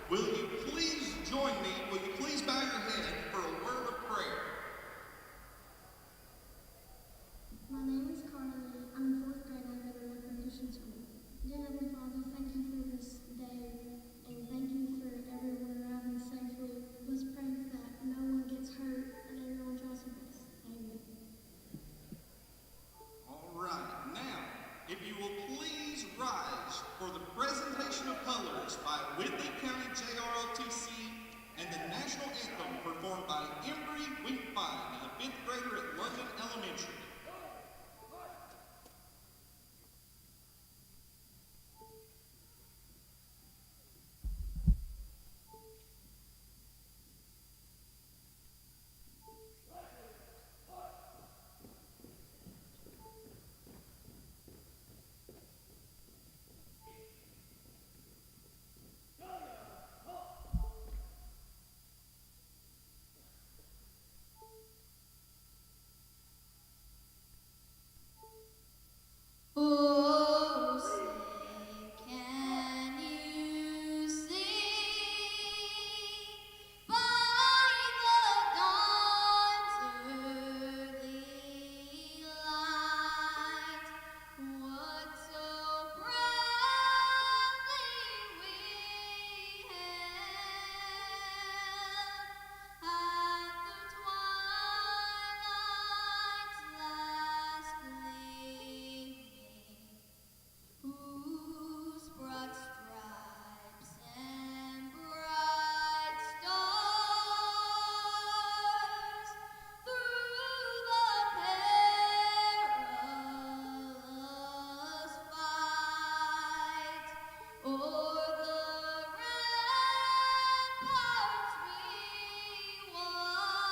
Will you please join me? Will you please bow your head for a word of prayer? My name is Carly. I'm in 4th grade. I go to Rebound Christian School. Dear Heavenly Father, thank you for this day, and thank you for everyone arriving safely. Let's pray that no one gets hurt and everyone tries their best. Amen. All right, now, if you will please rise for the presentation of colors by Whitley County JROTC and the national anthem performed by Embry Winkfine, a 5th grader at London Elementary. Oh, say, can you see by the dawn's early light what so proudly we hailed at the twilight's last gleaming, whose broad stripes and bright stars through the perilous fight o'er the ramparts we watch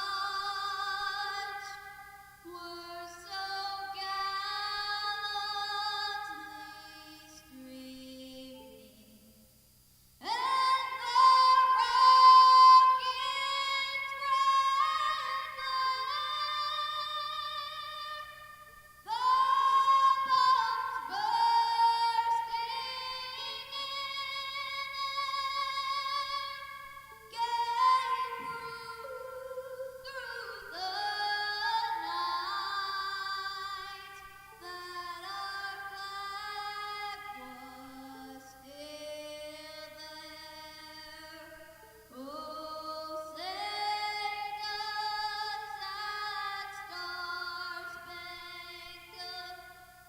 were so gallantly streaming, and the rockets ran the bombs bursting in gave proof through the night that our flag was still there. Oh, say does that star-spangled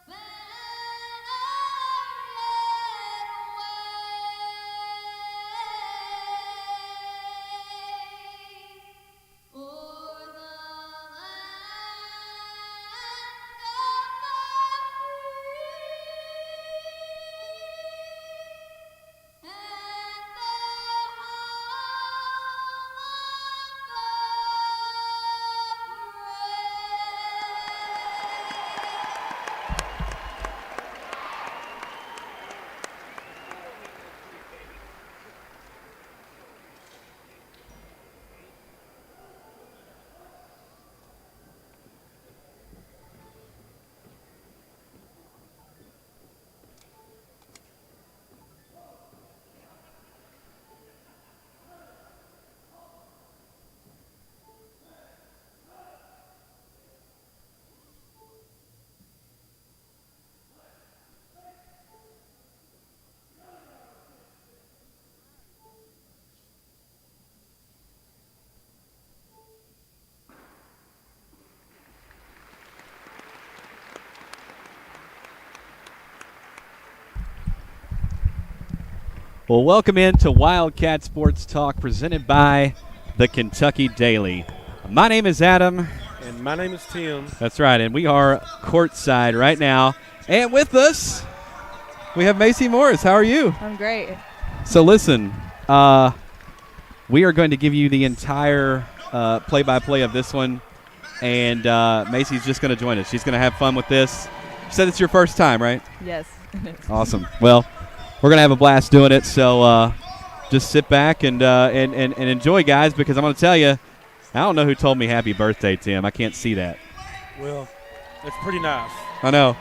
banner yet wave o'er the land of the free and the home Well, welcome into Wildcat Sports Talk presented by the Kentucky Daily. My name is Adam. And my name is Tim. That's right, and we are courtside right now. And with us, we have Maci Morris. How are you? I'm great. So listen, we are going to give you the entire play-by-play of this one, and Maci's just going to join us. She's going to have fun with this. You said it's your first time, right? Yes. Awesome. Well, we're going to have a blast doing it, so just sit back and enjoy, guys, because I'm going to tell you, I don't know who told me happy birthday, Tim. I can't see that. Well, that's pretty nice. I know.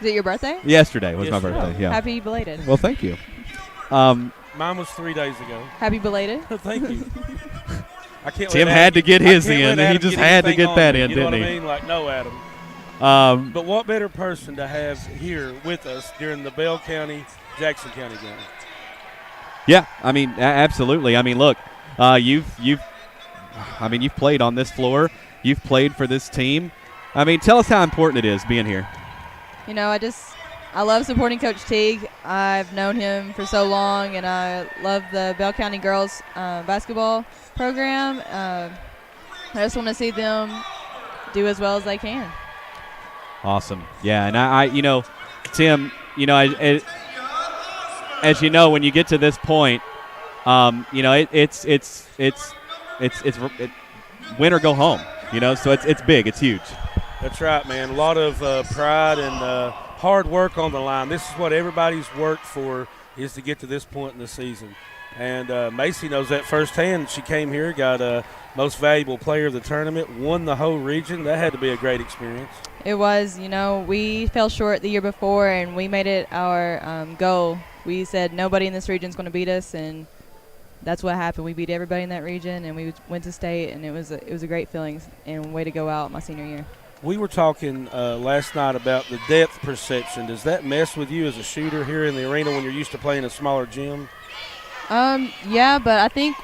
Is it your birthday? Yesterday was my birthday, yeah. Happy belated. Well, thank you. Mine was 3 days ago. Happy belated. Thank you. I can't. Tim let had to get his I can't in. let He Adam just get had to anything get on that me, in, you know didn't what he? I mean? Like, no, Adam. But what better person to have here with us during the Bell County, Jackson County game? Yeah, I mean, absolutely. I mean, look, you've played on this floor. You've played for this team. I mean, tell us how important it is being here. You know, I love supporting Coach Teague. I've known him for so long, and I love the Bell County girls basketball program. I just want to see them do as well as they can. Awesome. Yeah, and I Tim, as you know, when you get to this point, it's win or go home. So it's big, it's huge. That's right, man. A lot of pride and hard work on the line. This is what everybody's worked for, is to get to this point in the season. And Maci knows that firsthand. She came here, got a most valuable player of the tournament, won the whole region. That had to be a great experience. It was. We fell short the year before, and we made it our goal. We said nobody in this region is going to beat us, and that's what happened. We beat everybody in that region, and we went to state, and it was a great feeling and way to go out my senior year. We were talking last night about the depth perception. Does that mess with you as a shooter here in the arena when you're used to playing a smaller gym? Yeah, but I think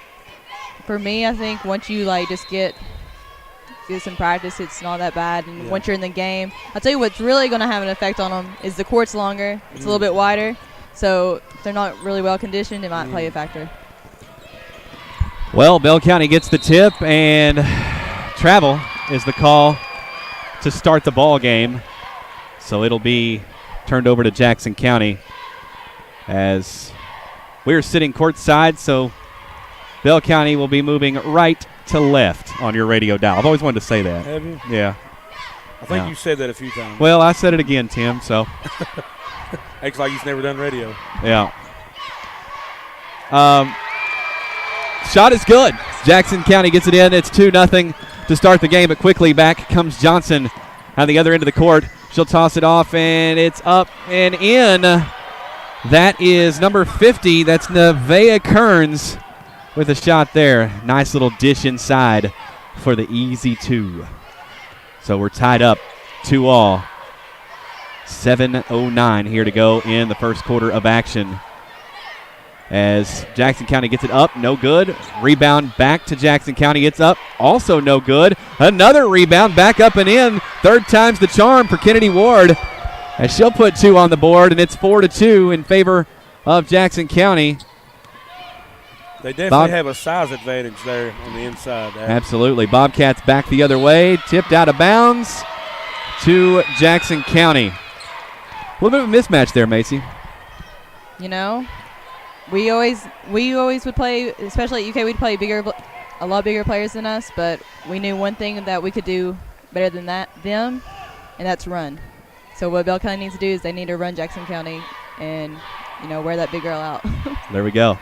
for me, once you just get some practice, it's not that bad. And once you're in the game, I'll tell you what's really going to have an effect on them is the court's longer. It's a little bit wider, so if they're not really well conditioned, it might play a factor. Well, Bell County gets the tip, and travel is the call to start the ball game. So it'll be turned over to Jackson County as we're sitting courtside. So Bell County will be moving right to left on your radio dial. I've always wanted to say that. Have you? Yeah. I think you said that a few times. Well, I said it again, Tim, so. Acts like he's never done radio. Yeah. Shot is good. Jackson County gets it in. It's 2-0 to start the game, but quickly back comes Johnson on the other end of the court. She'll toss it off, and it's up and in. That is number 50. That's Nevaeh Kearns with a shot there. Nice little dish inside for the easy 2. So we're tied up 2-all. 7:09 here to go in the first quarter of action. As Jackson County gets it up, no good. Rebound back to Jackson County. It's up, also no good. Another rebound, back up and in. Third time's the charm for Kennedy Ward, as she'll put 2 on the board, and it's 4-2 in favor of Jackson County. They definitely have a size advantage there on the inside. Absolutely. Bobcats back the other way, tipped out of bounds to Jackson County. A little bit of a mismatch there, Maci. We always would play, especially at UK, we'd play a lot bigger players than us, but we knew one thing that we could do better than them, and that's run. So what Bell County needs to do is they need to run Jackson County and, wear that big girl out. There we go.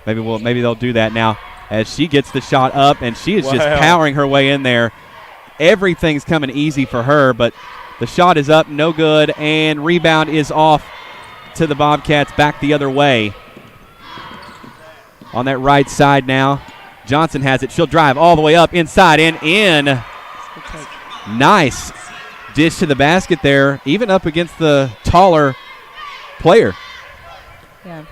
Maybe they'll do that now as she gets the shot up, and she is just powering her way in there. Everything's coming easy for her, but the shot is up, no good, and rebound is off to the Bobcats back the other way. On that right side now, Johnson has it. She'll drive all the way up, inside, and in. Nice dish to the basket there, even up against the taller player. Yeah.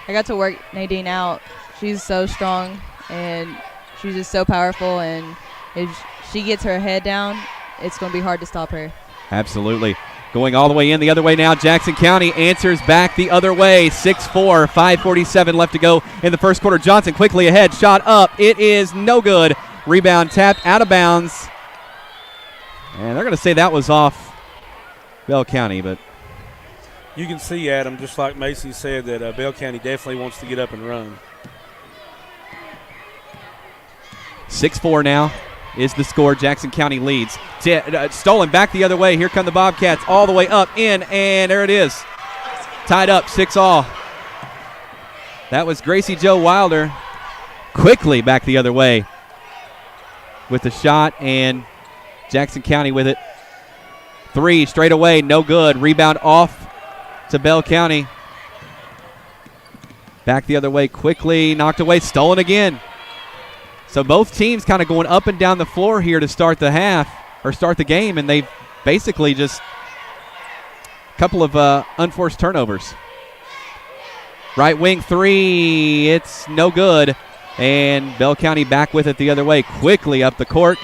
I got to work Nadine out. She's so strong, and she's just so powerful, and if she gets her head down, it's going to be hard to stop her. Absolutely. Going all the way in the other way now. Jackson County answers back the other way. 6-4, 5:47 left to go in the first quarter. Johnson quickly ahead. Shot up. It is no good. Rebound tapped out of bounds. And they're going to say that was off Bell County, but you can see, Adam, just like Maci said, that Bell County definitely wants to get up and run. 6-4 now is the score. Jackson County leads. Stolen back the other way. Here come the Bobcats all the way up, in, and there it is. Tied up, 6-all. That was Gracie Jo Wilder quickly back the other way with the shot, and Jackson County with it. 3 straight away, no good. Rebound off to Bell County. Back the other way quickly, knocked away, stolen again. So both teams kind of going up and down the floor here to start the half, or start the game, and they've basically just a couple of unforced turnovers. Right wing three, it's no good. And Bell County back with it the other way, quickly up the court.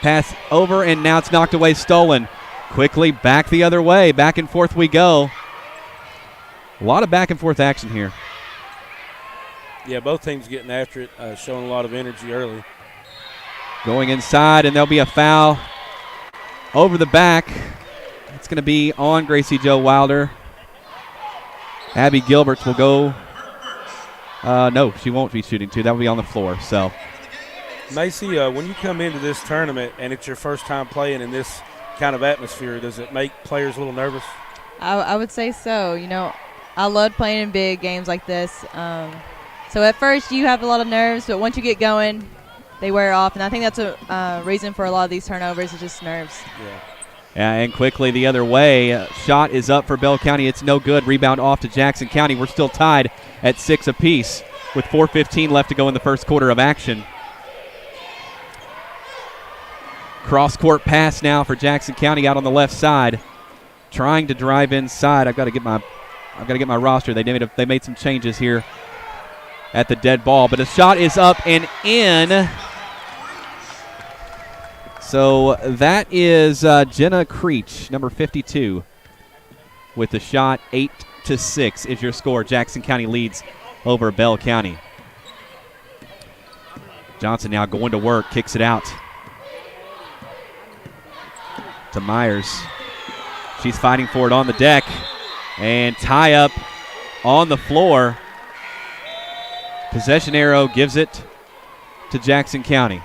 Pass over, and now it's knocked away, stolen. Quickly back the other way, back and forth we go. A lot of back and forth action here. Yeah, both teams getting after it, showing a lot of energy early. Going inside, and there'll be a foul over the back. It's going to be on Gracie Joe Wilder. Abby Gilberts will go. No, she won't be shooting two. That will be on the floor. So, Maci, when you come into this tournament and it's your first time playing in this kind of atmosphere, does it make players a little nervous? I would say so. You know, I love playing in big games like this. So at first you have a lot of nerves, but once you get going, they wear off. And I think that's a reason for a lot of these turnovers is just nerves. Yeah, and quickly the other way. Shot is up for Bell County. It's no good. Rebound off to Jackson County. We're still tied at 6 apiece with 4:15 left to go in the first quarter of action. Cross-court pass now for Jackson County out on the left side. Trying to drive inside. I've got to get my roster. They made some changes here at the dead ball, but a shot is up and in. So that is Jenna Creech, number 52, with the shot. 8-6 is your score. Jackson County leads over Bell County. Johnson now going to work, kicks it out to Myers. She's fighting for it on the deck, and tie up on the floor. Possession arrow gives it to Jackson County.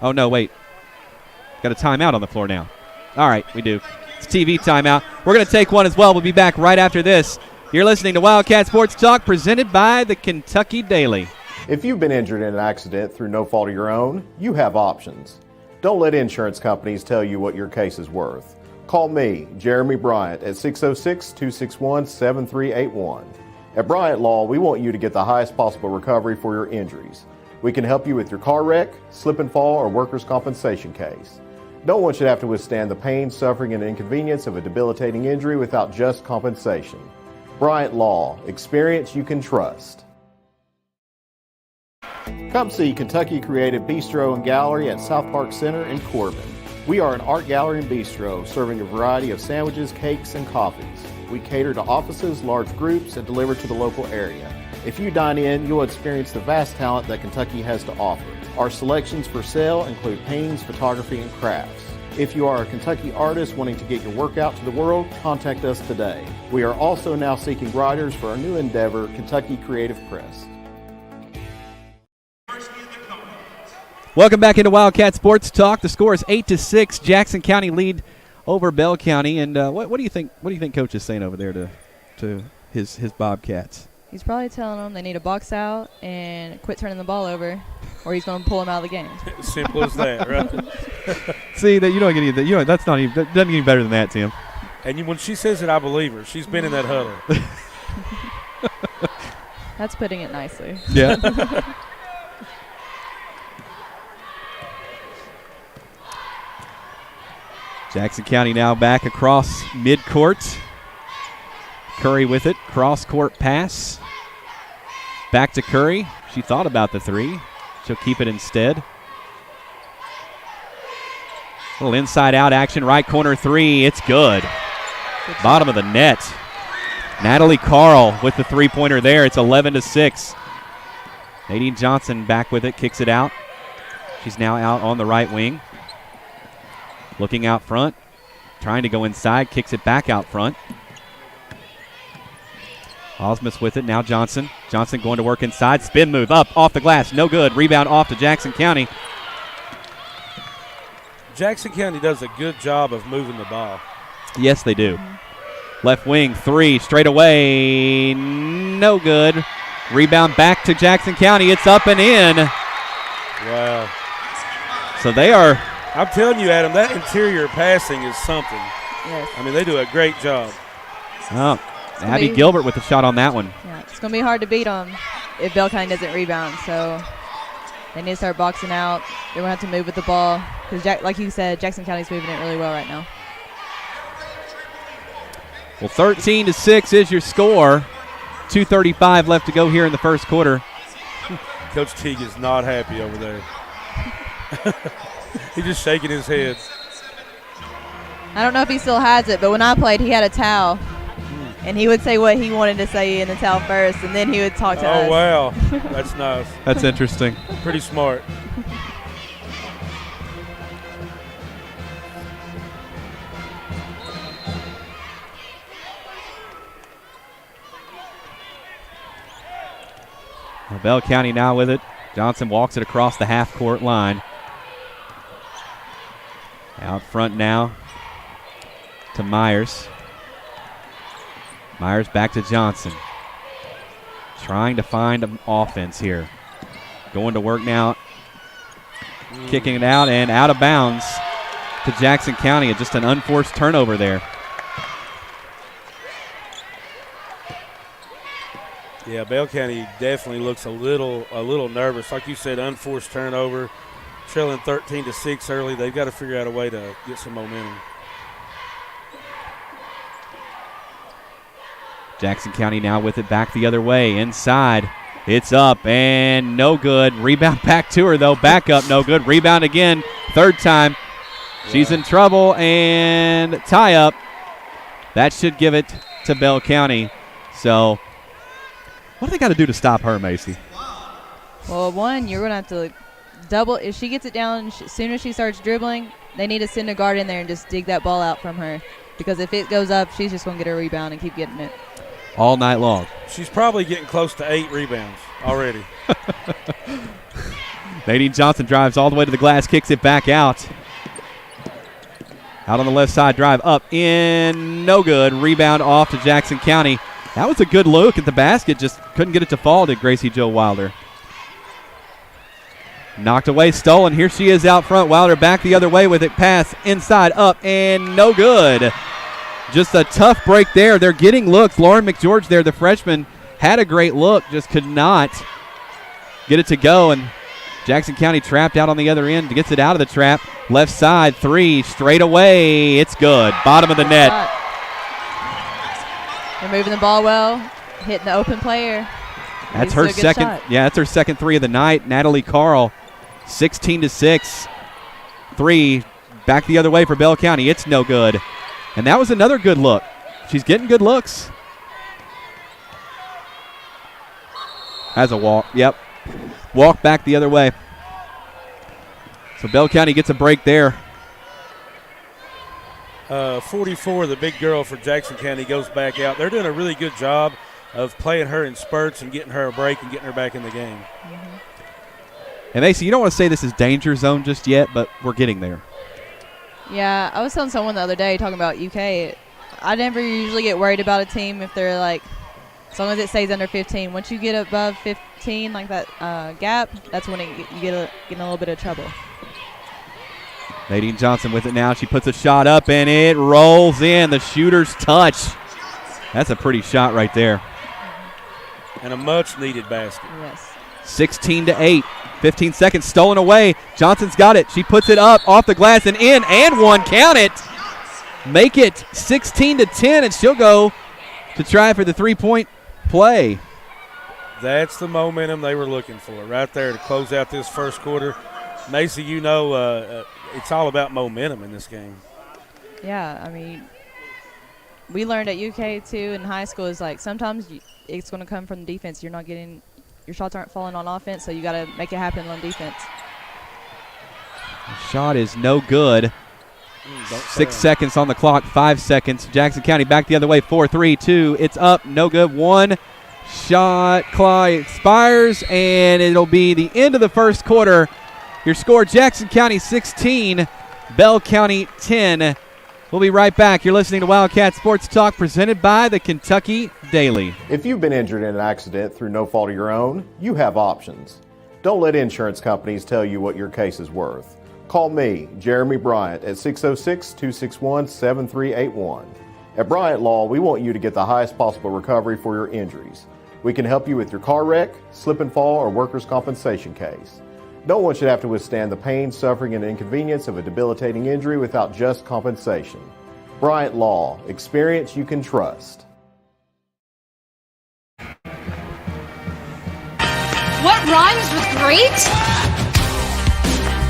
Oh, no, wait. Got a timeout on the floor now. All right, we do. It's TV timeout. We're going to take one as well. We'll be back right after this. You're listening to Wildcat Sports Talk, presented by the Kentucky Daily. If you've been injured in an accident through no fault of your own, you have options. Don't let insurance companies tell you what your case is worth. Call me, Jeremy Bryant, at 606-261-7381. At Bryant Law, we want you to get the highest possible recovery for your injuries. We can help you with your car wreck, slip and fall, or workers' compensation case. No one should have to withstand the pain, suffering, and inconvenience of a debilitating injury without just compensation. Bryant Law, experience you can trust. Come see Kentucky Creative Bistro and Gallery at South Park Center in Corbin. We are an art gallery and bistro serving a variety of sandwiches, cakes, and coffees. We cater to offices, large groups, and deliver to the local area. If you dine in, you'll experience the vast talent that Kentucky has to offer. Our selections for sale include paintings, photography, and crafts. If you are a Kentucky artist wanting to get your work out to the world, contact us today. We are also now seeking writers for our new endeavor, Kentucky Creative Press. Welcome back into Wildcat Sports Talk. The score is 8-6. Jackson County lead over Bell County. And what do you think? What do you think Coach is saying over there to his Bobcats? He's probably telling them they need to box out and quit turning the ball over, or he's going to pull them out of the game. Simple as that, right? See that you don't get any. That doesn't get any better than that, Tim. And when she says it, I believe her. She's been in that huddle. That's putting it nicely. Yeah. Jackson County now back across midcourt. Curry with it. Cross-court pass. Back to Curry. She thought about the three. She'll keep it instead. A little inside-out action. Right corner three. It's good. Bottom of the net. Natalie Carl with the three-pointer there. It's 11-6. Nadine Johnson back with it. Kicks it out. She's now out on the right wing. Looking out front. Trying to go inside. Kicks it back out front. Osmus with it. Now Johnson. Johnson going to work inside. Spin move up off the glass. No good. Rebound off to Jackson County. Jackson County does a good job of moving the ball. Yes, they do. Left wing three straight away. No good. Rebound back to Jackson County. It's up and in. Wow. So they are. I'm telling you, Adam, that interior passing is something. Yes. I mean, they do a great job. Oh, Abby Gilbert with a shot on that one. Yeah, it's going to be hard to beat them if Bell County doesn't rebound. So they need to start boxing out. They're going to have to move with the ball because, like you said, Jackson County's moving it really well right now. Well, 13-6 is your score. 2:35 left to go here in the first quarter. Coach Teague is not happy over there. He's just shaking his head. I don't know if he still has it, but when I played, he had a towel. And he would say what he wanted to say in the towel first, and then he would talk to us. Oh, wow. That's nice. That's interesting. Pretty smart. Well, Bell County now with it. Johnson walks it across the half-court line. Out front now to Myers. Myers back to Johnson. Trying to find an offense here. Going to work now. Kicking it out and out of bounds to Jackson County. Just an unforced turnover there. Yeah, Bell County definitely looks a little nervous. Like you said, unforced turnover. Trailing 13-6 early. They've got to figure out a way to get some momentum. Jackson County now with it back the other way. Inside. It's up and no good. Rebound back to her, though. Back up, no good. Rebound again. Third time. She's in trouble and tie up. That should give it to Bell County. So, what do they got to do to stop her, Maci? Well, one, you're going to have to double. If she gets it down as soon as she starts dribbling, they need to send a guard in there and just dig that ball out from her. Because if it goes up, she's just going to get a rebound and keep getting it. All night long. She's probably getting close to 8 rebounds already. Nadine Johnson drives all the way to the glass, kicks it back out. Out on the left side, drive up in, no good. Rebound off to Jackson County. That was a good look at the basket, just couldn't get it to fall, did Gracie Jo Wilder. Knocked away, stolen. Here she is out front. Wilder back the other way with it. Pass inside, up, and no good. Just a tough break there. They're getting looks. Lauren McGeorge there, the freshman, had a great look, just could not get it to go. And Jackson County trapped out on the other end. Gets it out of the trap. Left side, three, straight away. It's good. Bottom of the net. They're moving the ball well, hitting the open player. That's her second. Shot. Yeah, that's her second three of the night. Natalie Carl, 16-6. Three, back the other way for Bell County. It's no good. And that was another good look. She's getting good looks. Has a walk. Yep. Walk back the other way. So Bell County gets a break there. 44, the big girl for Jackson County, goes back out. They're doing a really good job of playing her in spurts and getting her a break and getting her back in the game. And Maci, you don't want to say this is danger zone just yet, but we're getting there. Yeah, I was telling someone the other day talking about UK. I never usually get worried about a team if they're like, as long as it stays under 15. Once you get above 15, like that gap, that's when you get in a little bit of trouble. Nadine Johnson with it now. She puts a shot up, and it rolls in. The shooter's touch. That's a pretty shot right there. And a much-needed basket. Yes. 16-8. 15 seconds stolen away. Johnson's got it. She puts it up off the glass and in and one. Count it. Make it 16-10, and she'll go to try for the three-point play. That's the momentum they were looking for right there to close out this first quarter. Maci, you know it's all about momentum in this game. Yeah, I mean, we learned at UK too in high school is like sometimes it's going to come from the defense. You're not getting – your shots aren't falling on offense, so you got to make it happen on defense. The shot is no good. 6 seconds on the clock, 5 seconds. Jackson County back the other way, 4-3-2. It's up, no good. One shot clock expires, and it'll be the end of the first quarter. Your score, Jackson County 16, Bell County 10. We'll be right back. You're listening to Wildcat Sports Talk presented by the Kentucky Daily. If you've been injured in an accident through no fault of your own, you have options. Don't let insurance companies tell you what your case is worth. Call me, Jeremy Bryant, at 606-261-7381. At Bryant Law, we want you to get the highest possible recovery for your injuries. We can help you with your car wreck, slip and fall, or workers' compensation case. No one should have to withstand the pain, suffering, and inconvenience of a debilitating injury without just compensation. Bryant Law, experience you can trust. What rhymes with great?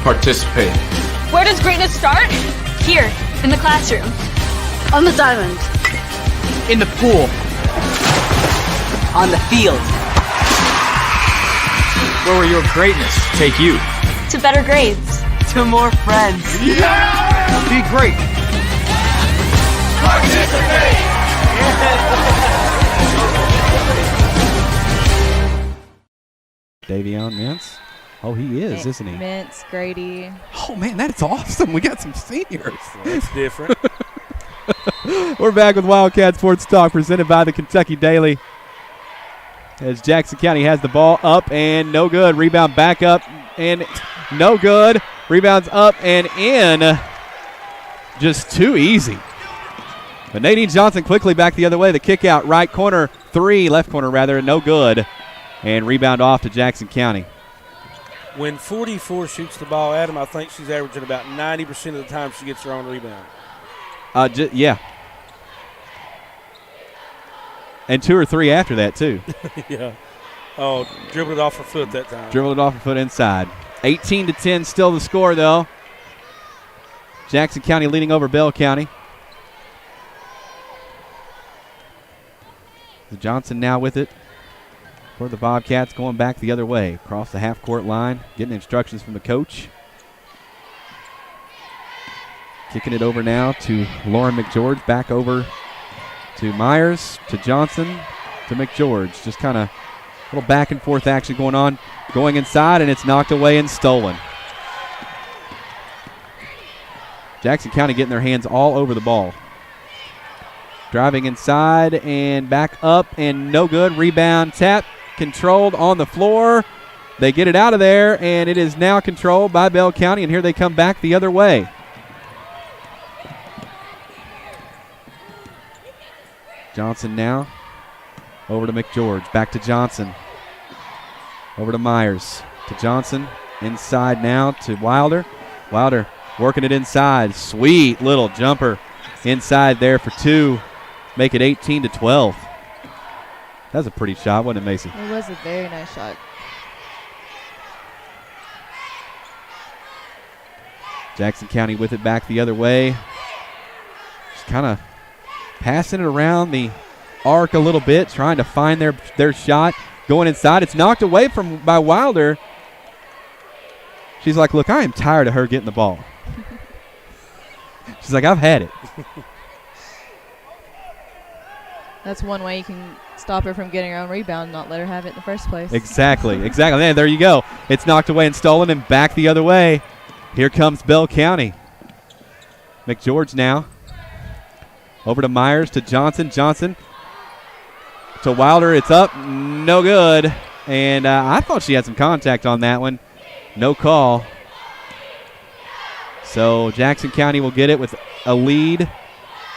Participate. Where does greatness start? Here, in the classroom. On the diamond. In the pool. On the field. Where will your greatness take you? To better grades. To more friends. Yeah! Be great. Participate! Davion Mintz. Oh, he is, isn't he? Mintz, Grady. Oh, man, that's awesome. We got some seniors. That's different. We're back with Wildcat Sports Talk presented by the Kentucky Daily. As Jackson County has the ball up and no good. Rebound back up and no good. Rebounds up and in. Just too easy. But Nadine Johnson quickly back the other way. The kick out, right corner, left corner rather, no good. And rebound off to Jackson County. When 44 shoots the ball at him, I think she's averaging about 90% of the time she gets her own rebound. Yeah. And 2 or 3 after that, too. Yeah. Oh, dribbled it off her foot that time. Dribbled it off her foot inside. 18-10 still the score, though. Jackson County leading over Bell County. Johnson now with it for the Bobcats, going back the other way. Across the half-court line, getting instructions from the coach. Kicking it over now to Lauren McGeorge, back over to Myers, to Johnson, to McGeorge. Just kind of a little back and forth action going on. Going inside, and it's knocked away and stolen. Jackson County getting their hands all over the ball. Driving inside and back up and no good. Rebound tap controlled on the floor. They get it out of there, and it is now controlled by Bell County, and here they come back the other way. Johnson now over to McGeorge. Back to Johnson. Over to Myers. To Johnson. Inside now to Wilder. Wilder working it inside. Sweet little jumper inside there for 2. Make it 18-12. That was a pretty shot, wasn't it, Maci? It was a very nice shot. Jackson County with it back the other way. Just kind of passing it around the arc a little bit, trying to find their shot. Going inside. It's knocked away by Wilder. She's like, look, I am tired of her getting the ball. She's like, I've had it. That's one way you can stop her from getting her own rebound and not let her have it in the first place. Exactly. And there you go. It's knocked away and stolen and back the other way. Here comes Bell County. McGeorge now. Over to Myers, to Johnson. Johnson to Wilder. It's up. No good. And I thought she had some contact on that one. No call. So Jackson County will get it with a lead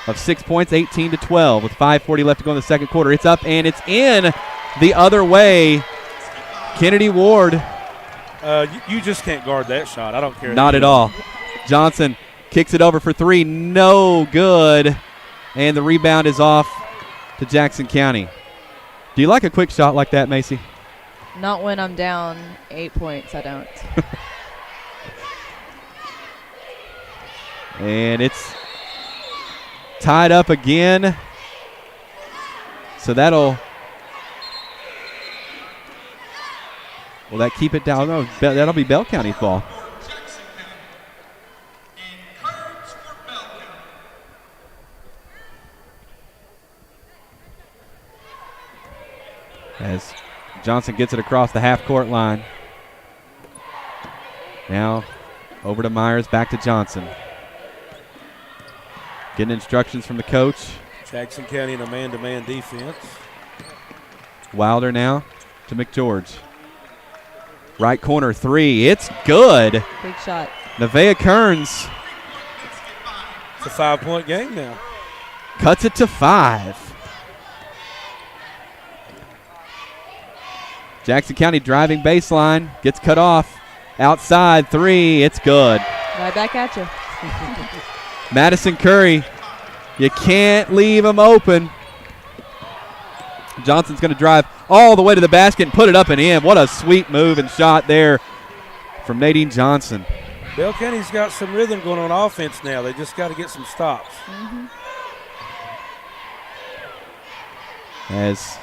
of 6 points, 18-12, with 5:40 left to go in the second quarter. It's up and it's in the other way. Kennedy Ward. You just can't guard that shot. I don't care. Not at all. Johnson kicks it over for 3. No good. And the rebound is off to Jackson County. Do you like a quick shot like that, Maci? Not when I'm down 8 points, I don't. And it's tied up again. So will that keep it down? No, that'll be Bell County's ball. As Johnson gets it across the half-court line. Now over to Myers, back to Johnson. Getting instructions from the coach. Jackson County in a man-to-man defense. Wilder now to McGeorge. Right corner 3. It's good. Big shot. Nevaeh Kearns. It's a 5-point game now. Cuts it to 5. Jackson County driving baseline. Gets cut off. Outside 3. It's good. Right back at you. Madison Curry. You can't leave him open. Johnson's going to drive all the way to the basket and put it up and in. What a sweet move and shot there from Nadine Johnson. Bell County's got some rhythm going on offense now. They just got to get some stops. Mm-hmm. As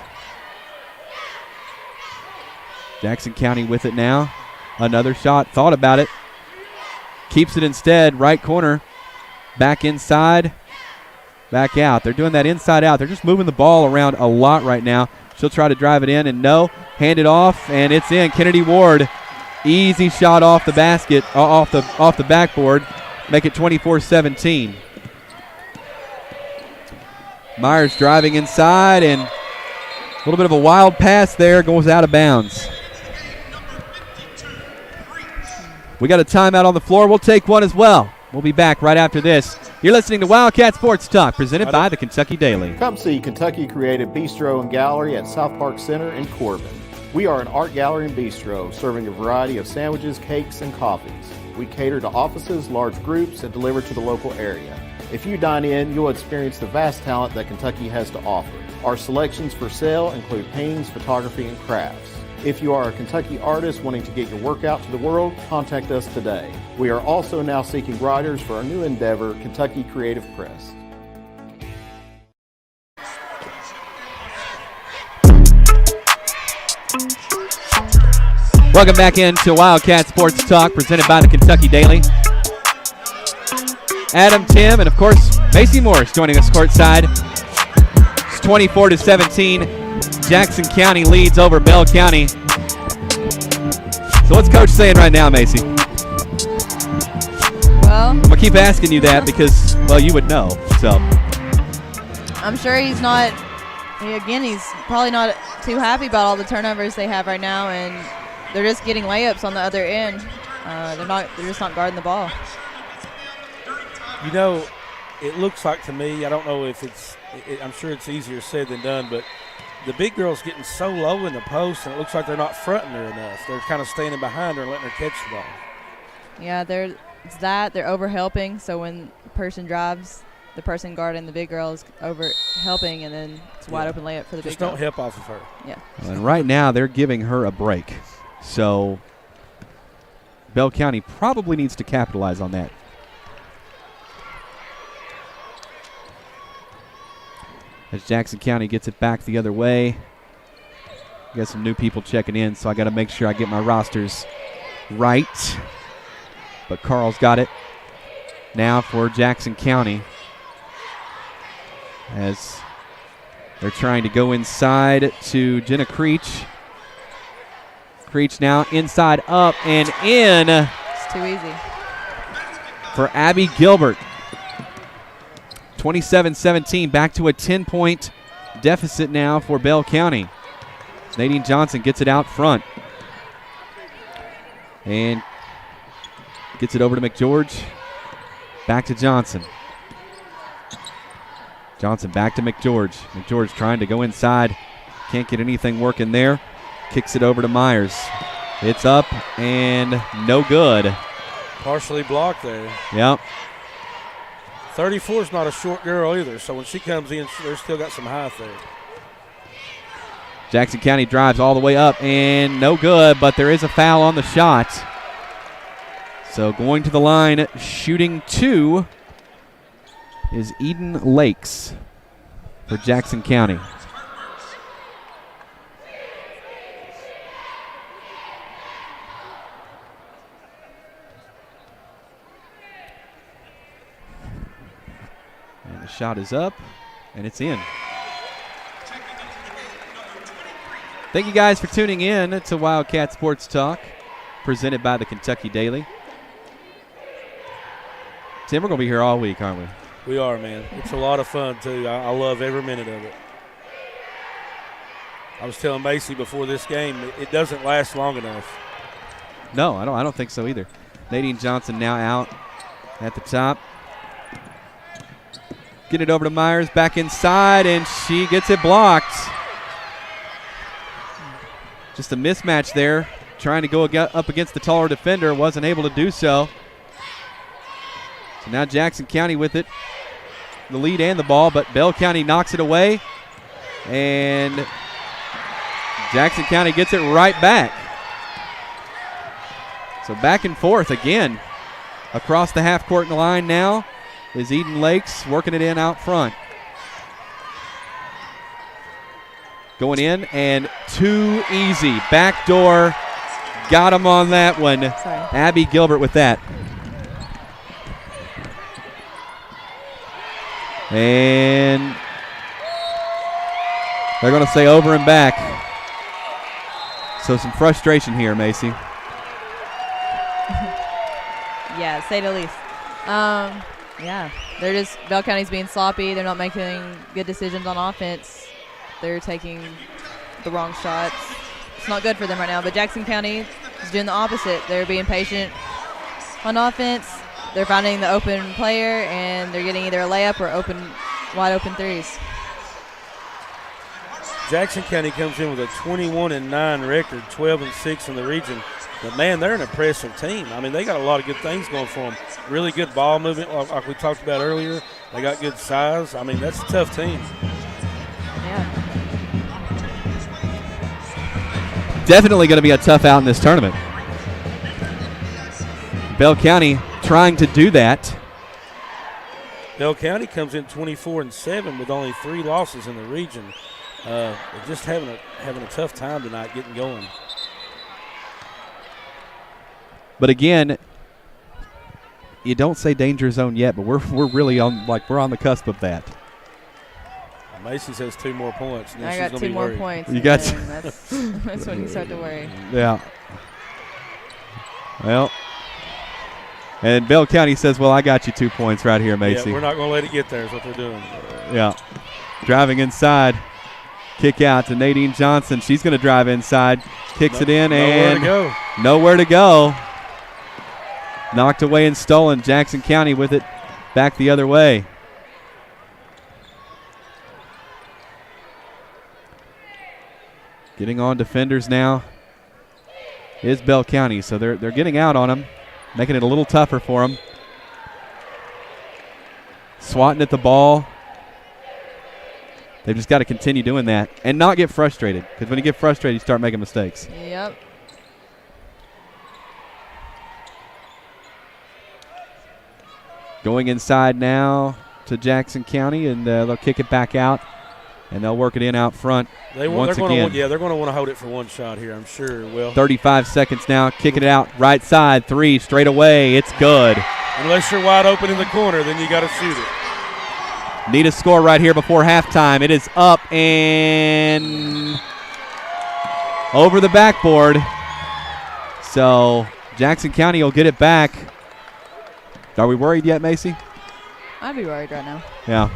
Jackson County with it now. Another shot. Thought about it. Keeps it instead. Right corner. Back inside. Back out. They're doing that inside out. They're just moving the ball around a lot right now. She'll try to drive it in, and no. Hand it off, and it's in. Kennedy Ward. Easy shot off the basket, off the backboard. Make it 24-17. Myers driving inside, and a little bit of a wild pass there. Goes out of bounds. We got a timeout on the floor. We'll take one as well. We'll be back right after this. You're listening to Wildcat Sports Talk, presented by the Kentucky Daily. Come see Kentucky Creative Bistro and Gallery at South Park Center in Corbin. We are an art gallery and bistro serving a variety of sandwiches, cakes, and coffees. We cater to offices, large groups, and deliver to the local area. If you dine in, you'll experience the vast talent that Kentucky has to offer. Our selections for sale include paintings, photography, and crafts. If you are a Kentucky artist wanting to get your work out to the world, contact us today. We are also now seeking writers for our new endeavor, Kentucky Creative Press. Welcome back into Wildcat Sports Talk, presented by the Kentucky Daily. Adam, Tim, and of course, Maci Morris joining us courtside. It's 24-17. Jackson County leads over Bell County. So what's Coach saying right now, Maci? Well, I'm going to keep asking you that because, well, you would know. So I'm sure he's not, he's probably not too happy about all the turnovers they have right now, and they're just getting layups on the other end. They're just not guarding the ball. You know, it looks like to me, I don't know if I'm sure it's easier said than done, but the big girl's getting so low in the post, and it looks like they're not fronting her enough. They're kind of standing behind her and letting her catch the ball. Yeah, they're over helping, so when the person drives, the person guarding the big girl is over helping, and then it's a wide open layup for the big girl. Just don't help off of her. Yeah. And right now they're giving her a break. So Bell County probably needs to capitalize on that. As Jackson County gets it back the other way. Got some new people checking in, so I got to make sure I get my rosters right. But Carl's got it now for Jackson County as they're trying to go inside to Jenna Creech. Creech now inside, up, and in. It's too easy. For Abby Gilbert. 27-17, back to a 10-point deficit now for Bell County. Nadine Johnson gets it out front. And gets it over to McGeorge. Back to Johnson. Johnson back to McGeorge. McGeorge trying to go inside. Can't get anything working there. Kicks it over to Myers. It's up and no good. Partially blocked there. Yep. 34 is not a short girl either, so when she comes in, they've still got some height there. Jackson County drives all the way up and no good, but there is a foul on the shot. So going to the line, shooting 2 is Eden Lakes for Jackson County. And the shot is up, and it's in. Thank you guys for tuning in to Wildcat Sports Talk, presented by the Kentucky Daily. Tim, we're going to be here all week, aren't we? We are, man. It's a lot of fun, too. I love every minute of it. I was telling Maci before this game, it doesn't last long enough. No, I don't think so either. Nadine Johnson now out at the top. Get it over to Myers, back inside, and she gets it blocked. Just a mismatch there. Trying to go up against the taller defender, wasn't able to do so. So now Jackson County with it, the lead and the ball, but Bell County knocks it away, and Jackson County gets it right back. So back and forth again. Across the half-court line now is Eden Lakes working it in out front. Going in, and too easy. Backdoor, got him on that one. Sorry. Abby Gilbert with that. And they're going to say over and back. So some frustration here, Maci. Yeah, say the least. Yeah, they're just, Bell County's being sloppy. They're not making good decisions on offense. They're taking the wrong shots. It's not good for them right now, but Jackson County is doing the opposite. They're being patient on offense. They're finding the open player, and they're getting either a layup or wide open threes. Jackson County comes in with a 21-9 record, 12-6 in the region. But, man, they're an impressive team. I mean, they got a lot of good things going for them. Really good ball movement, like we talked about earlier. They got good size. I mean, that's a tough team. Yeah. Definitely going to be a tough out in this tournament. Bell County trying to do that. Bell County comes in 24-7 with only 3 losses in the region. They're just having a tough time tonight getting going. But again, you don't say danger zone yet, but we're really we're on the cusp of that. Macy's has 2 more points. And I she's got 2 more points. You got that's when you start to worry. Yeah. Well, and Bell County says, well, I got you 2 points right here, Maci. Yeah, we're not going to let it get there is what they're doing. Yeah. Driving inside. Kick out to Nadine Johnson. She's going to drive inside. Kicks it in, and nowhere to go. Knocked away and stolen. Jackson County with it back the other way. Getting on defenders now is Bell County, so they're getting out on them, making it a little tougher for them. Swatting at the ball. They've just got to continue doing that and not get frustrated, because when you get frustrated, you start making mistakes. Yep. Going inside now to Jackson County, and they'll kick it back out, and they'll work it in out front once again. They're going to want to hold it for one shot here, I'm sure. 35 seconds now, kicking it out, right side, 3, straight away, it's good. Unless you're wide open in the corner, then you got to shoot it. Need a score right here before halftime. It is up and over the backboard. So Jackson County will get it back. Are we worried yet, Maci? I'd be worried right now. Yeah.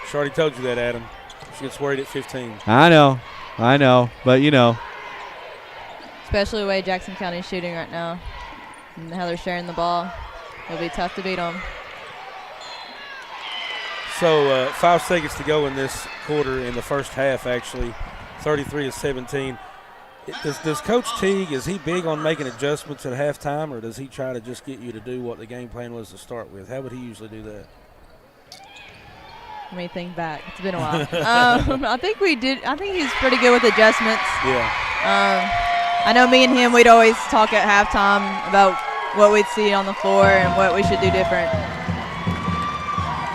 She already told you that, Adam. She gets worried at 15. I know. But, Especially the way Jackson County is shooting right now and how they're sharing the ball. It'll be tough to beat them. So 5 seconds to go in this quarter, in the first half, actually. 33-17. Does Coach Teague, is he big on making adjustments at halftime, or does he try to just get you to do what the game plan was to start with? How would he usually do that? Let me think back. It's been a while. I think he's pretty good with adjustments. Yeah. I know me and him, we'd always talk at halftime about what we'd see on the floor and what we should do different.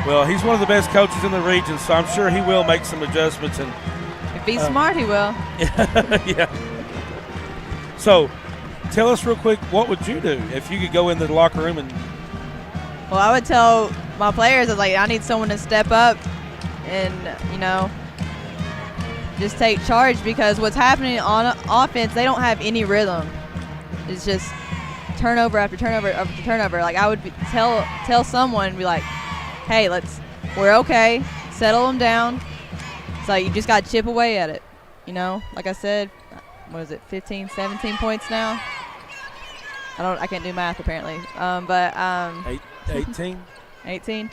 Well, he's one of the best coaches in the region, so I'm sure he will make some adjustments. And if he's smart, he will. Yeah. So, tell us real quick, what would you do if you could go into the locker room and? Well, I would tell my players, I need someone to step up and, just take charge, because what's happening on offense, they don't have any rhythm. It's just turnover after turnover after turnover. I would tell someone, be like, hey, we're okay. Settle them down. So you just got to chip away at it. Like I said, what is it, 15, 17 points now? I can't do math apparently. 18? 18.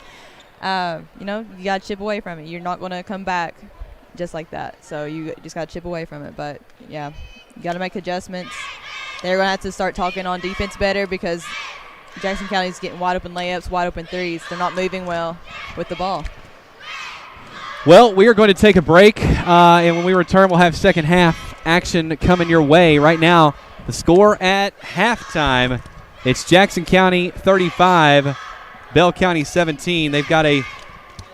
You know, you got to chip away from it. You're not going to come back just like that. So you just got to chip away from it. But, yeah, you got to make adjustments. They're going to have to start talking on defense better because Jackson County's getting wide open layups, wide open threes. They're not moving well with the ball. Well, we are going to take a break, and when we return, we'll have second half action coming your way. Right now, the score at halftime, it's Jackson County 35, Bell County 17. They've got a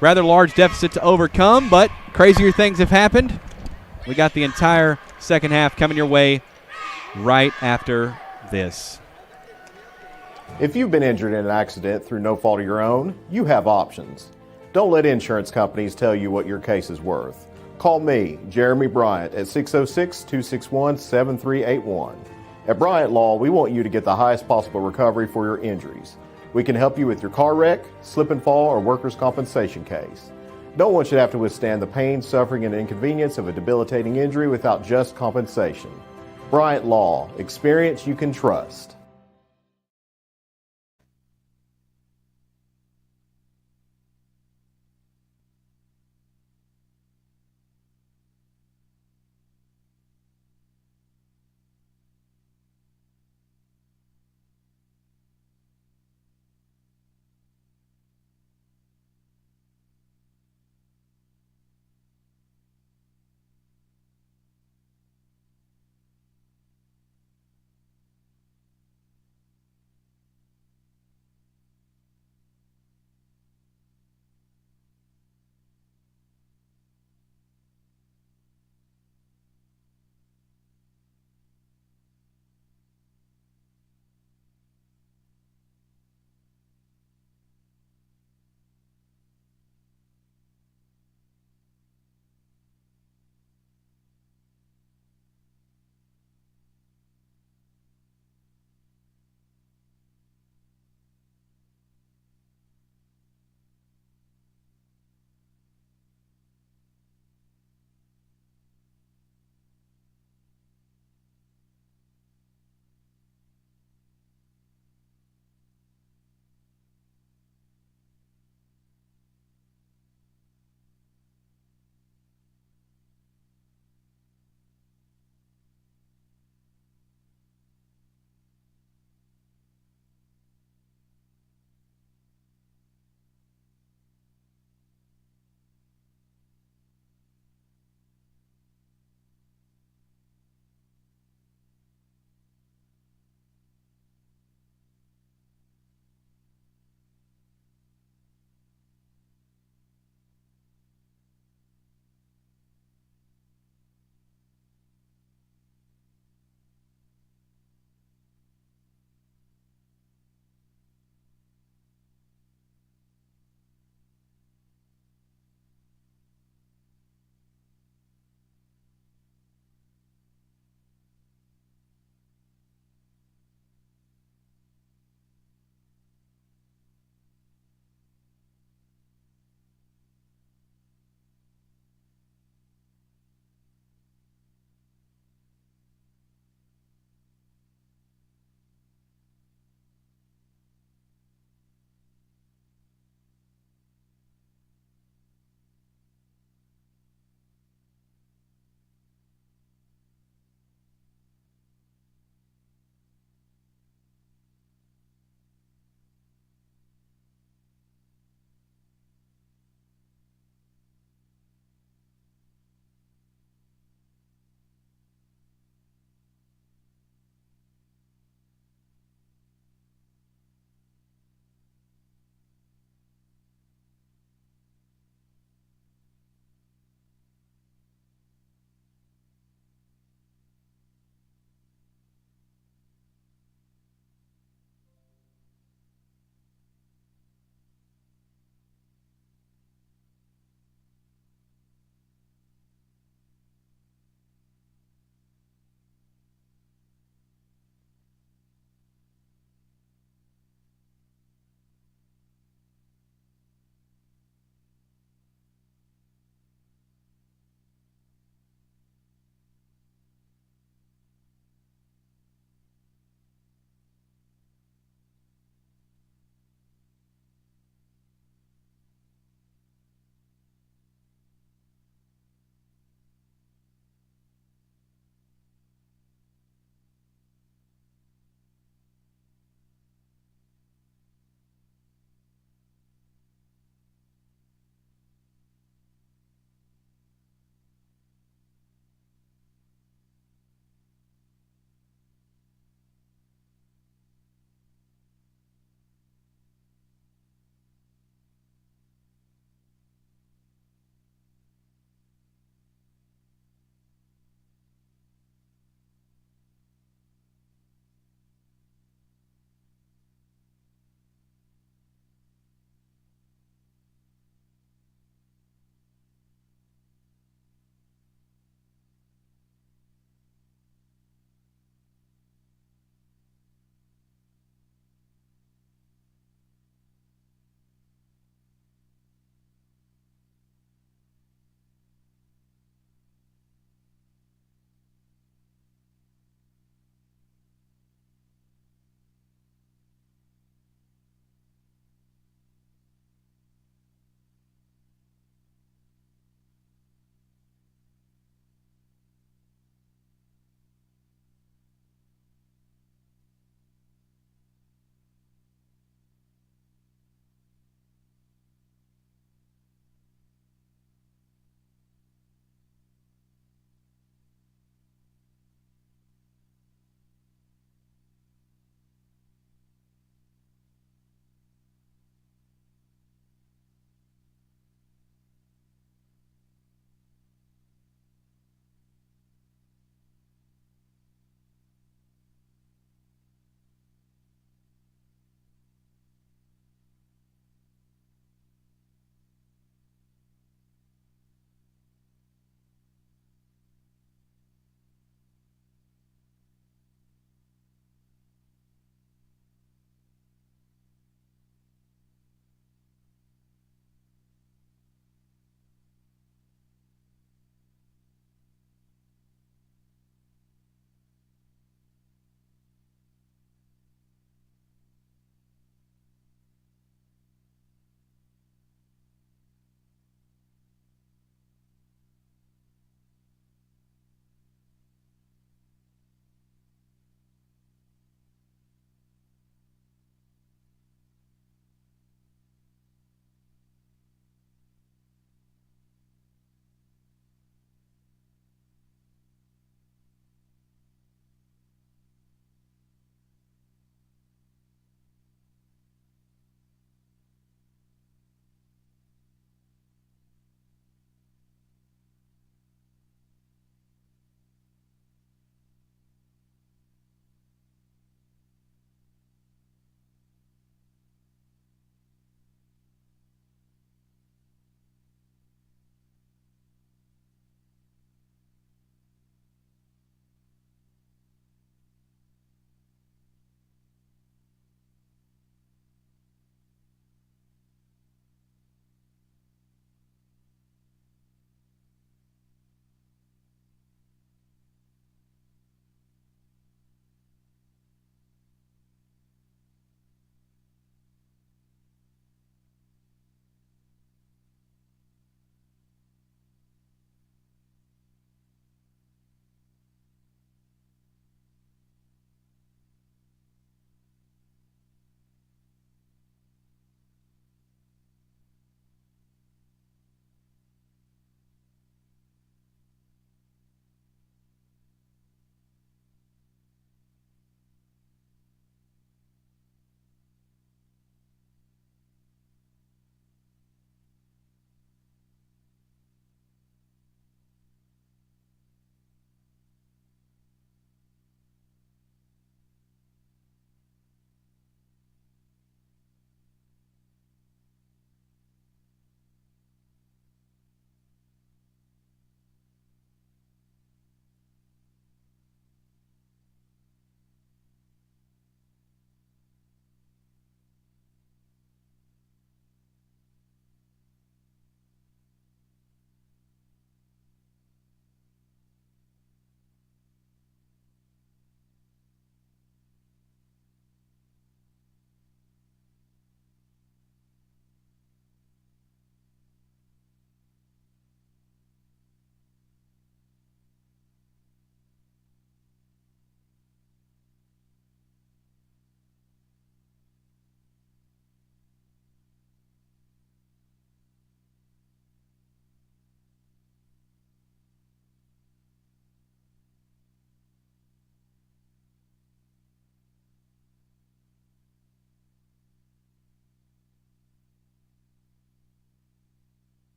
rather large deficit to overcome, but crazier things have happened. We got the entire second half coming your way right after this. If you've been injured in an accident through no fault of your own, you have options. Don't let insurance companies tell you what your case is worth. Call me, Jeremy Bryant, at 606-261-7381. At Bryant Law, we want you to get the highest possible recovery for your injuries. We can help you with your car wreck, slip and fall, or workers' compensation case. No one should have to withstand the pain, suffering, and inconvenience of a debilitating injury without just compensation. Bryant Law, experience you can trust.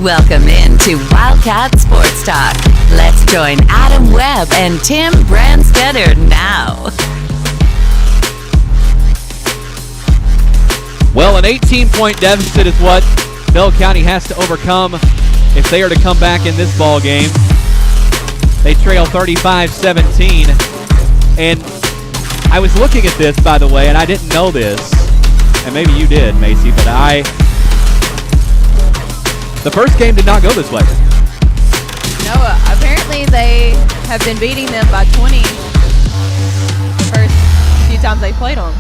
Welcome into Wildcat Sports Talk. Let's join Adam Webb and Tim Brandstetter now. Well, an 18-point deficit is what Bell County has to overcome if they are to come back in this ball game. They trail 35-17. And I was looking at this, by the way, and I didn't know this. And maybe you did, Maci, but the first game did not go this way. No, apparently they have been beating them by 20 the first few times they played them.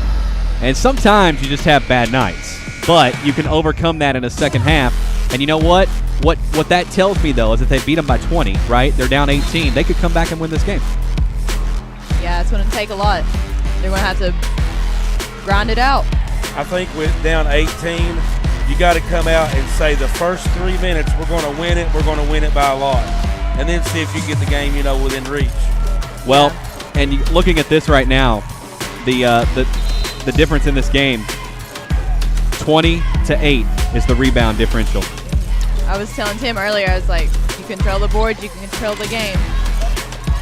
And sometimes you just have bad nights. But you can overcome that in a second half. And you know what? What that tells me, though, is that they beat them by 20, right? They're down 18. They could come back and win this game. Yeah, it's going to take a lot. They're going to have to grind it out. I think with down 18, you got to come out and say the first 3 minutes we're going to win it. We're going to win it by a lot. And then see if you get the game, within reach. Well, and looking at this right now, the difference in this game, 20-8 is the rebound differential. I was telling Tim earlier, I was like, you control the board, you can control the game.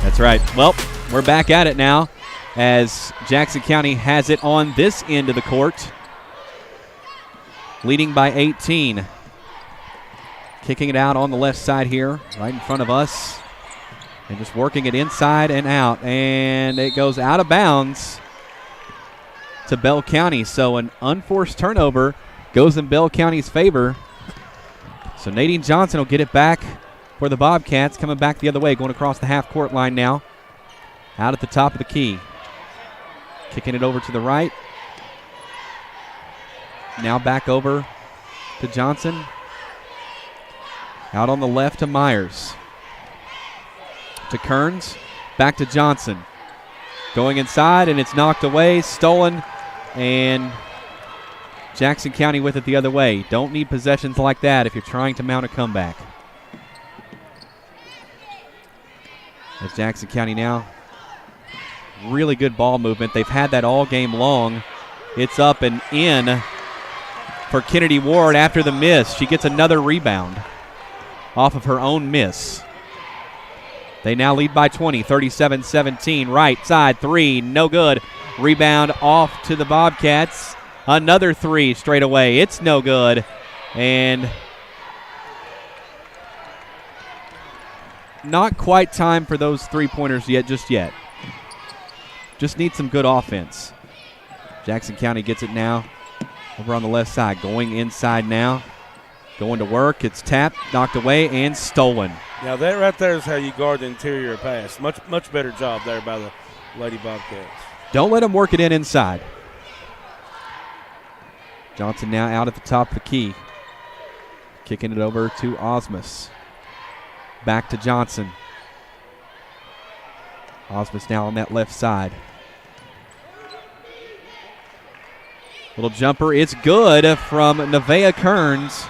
That's right. Well, we're back at it now as Jackson County has it on this end of the court, leading by 18. Kicking it out on the left side here, right in front of us, and just working it inside and out. And it goes out of bounds to Bell County. So an unforced turnover goes in Bell County's favor. So Nadine Johnson will get it back for the Bobcats, coming back the other way, going across the half-court line now. Out at the top of the key. Kicking it over to the right. Now back over to Johnson. Out on the left to Myers. To Kearns. Back to Johnson. Going inside, and it's knocked away, stolen, and Jackson County with it the other way. Don't need possessions like that if you're trying to mount a comeback. As Jackson County now, really good ball movement. They've had that all game long. It's up and in for Kennedy Ward after the miss. She gets another rebound off of her own miss. They now lead by 20, 37-17. Right side three, no good. Rebound off to the Bobcats. Another three straight away. It's no good. And not quite time for those three-pointers just yet. Just need some good offense. Jackson County gets it now over on the left side. Going inside now. Going to work. It's tapped, knocked away, and stolen. Now that right there is how you guard the interior pass. Much better job there by the Lady Bobcats. Don't let them work it inside. Johnson now out at the top of the key. Kicking it over to Osmus. Back to Johnson. Osmus now on that left side. Little jumper. It's good from Nevaeh Kearns.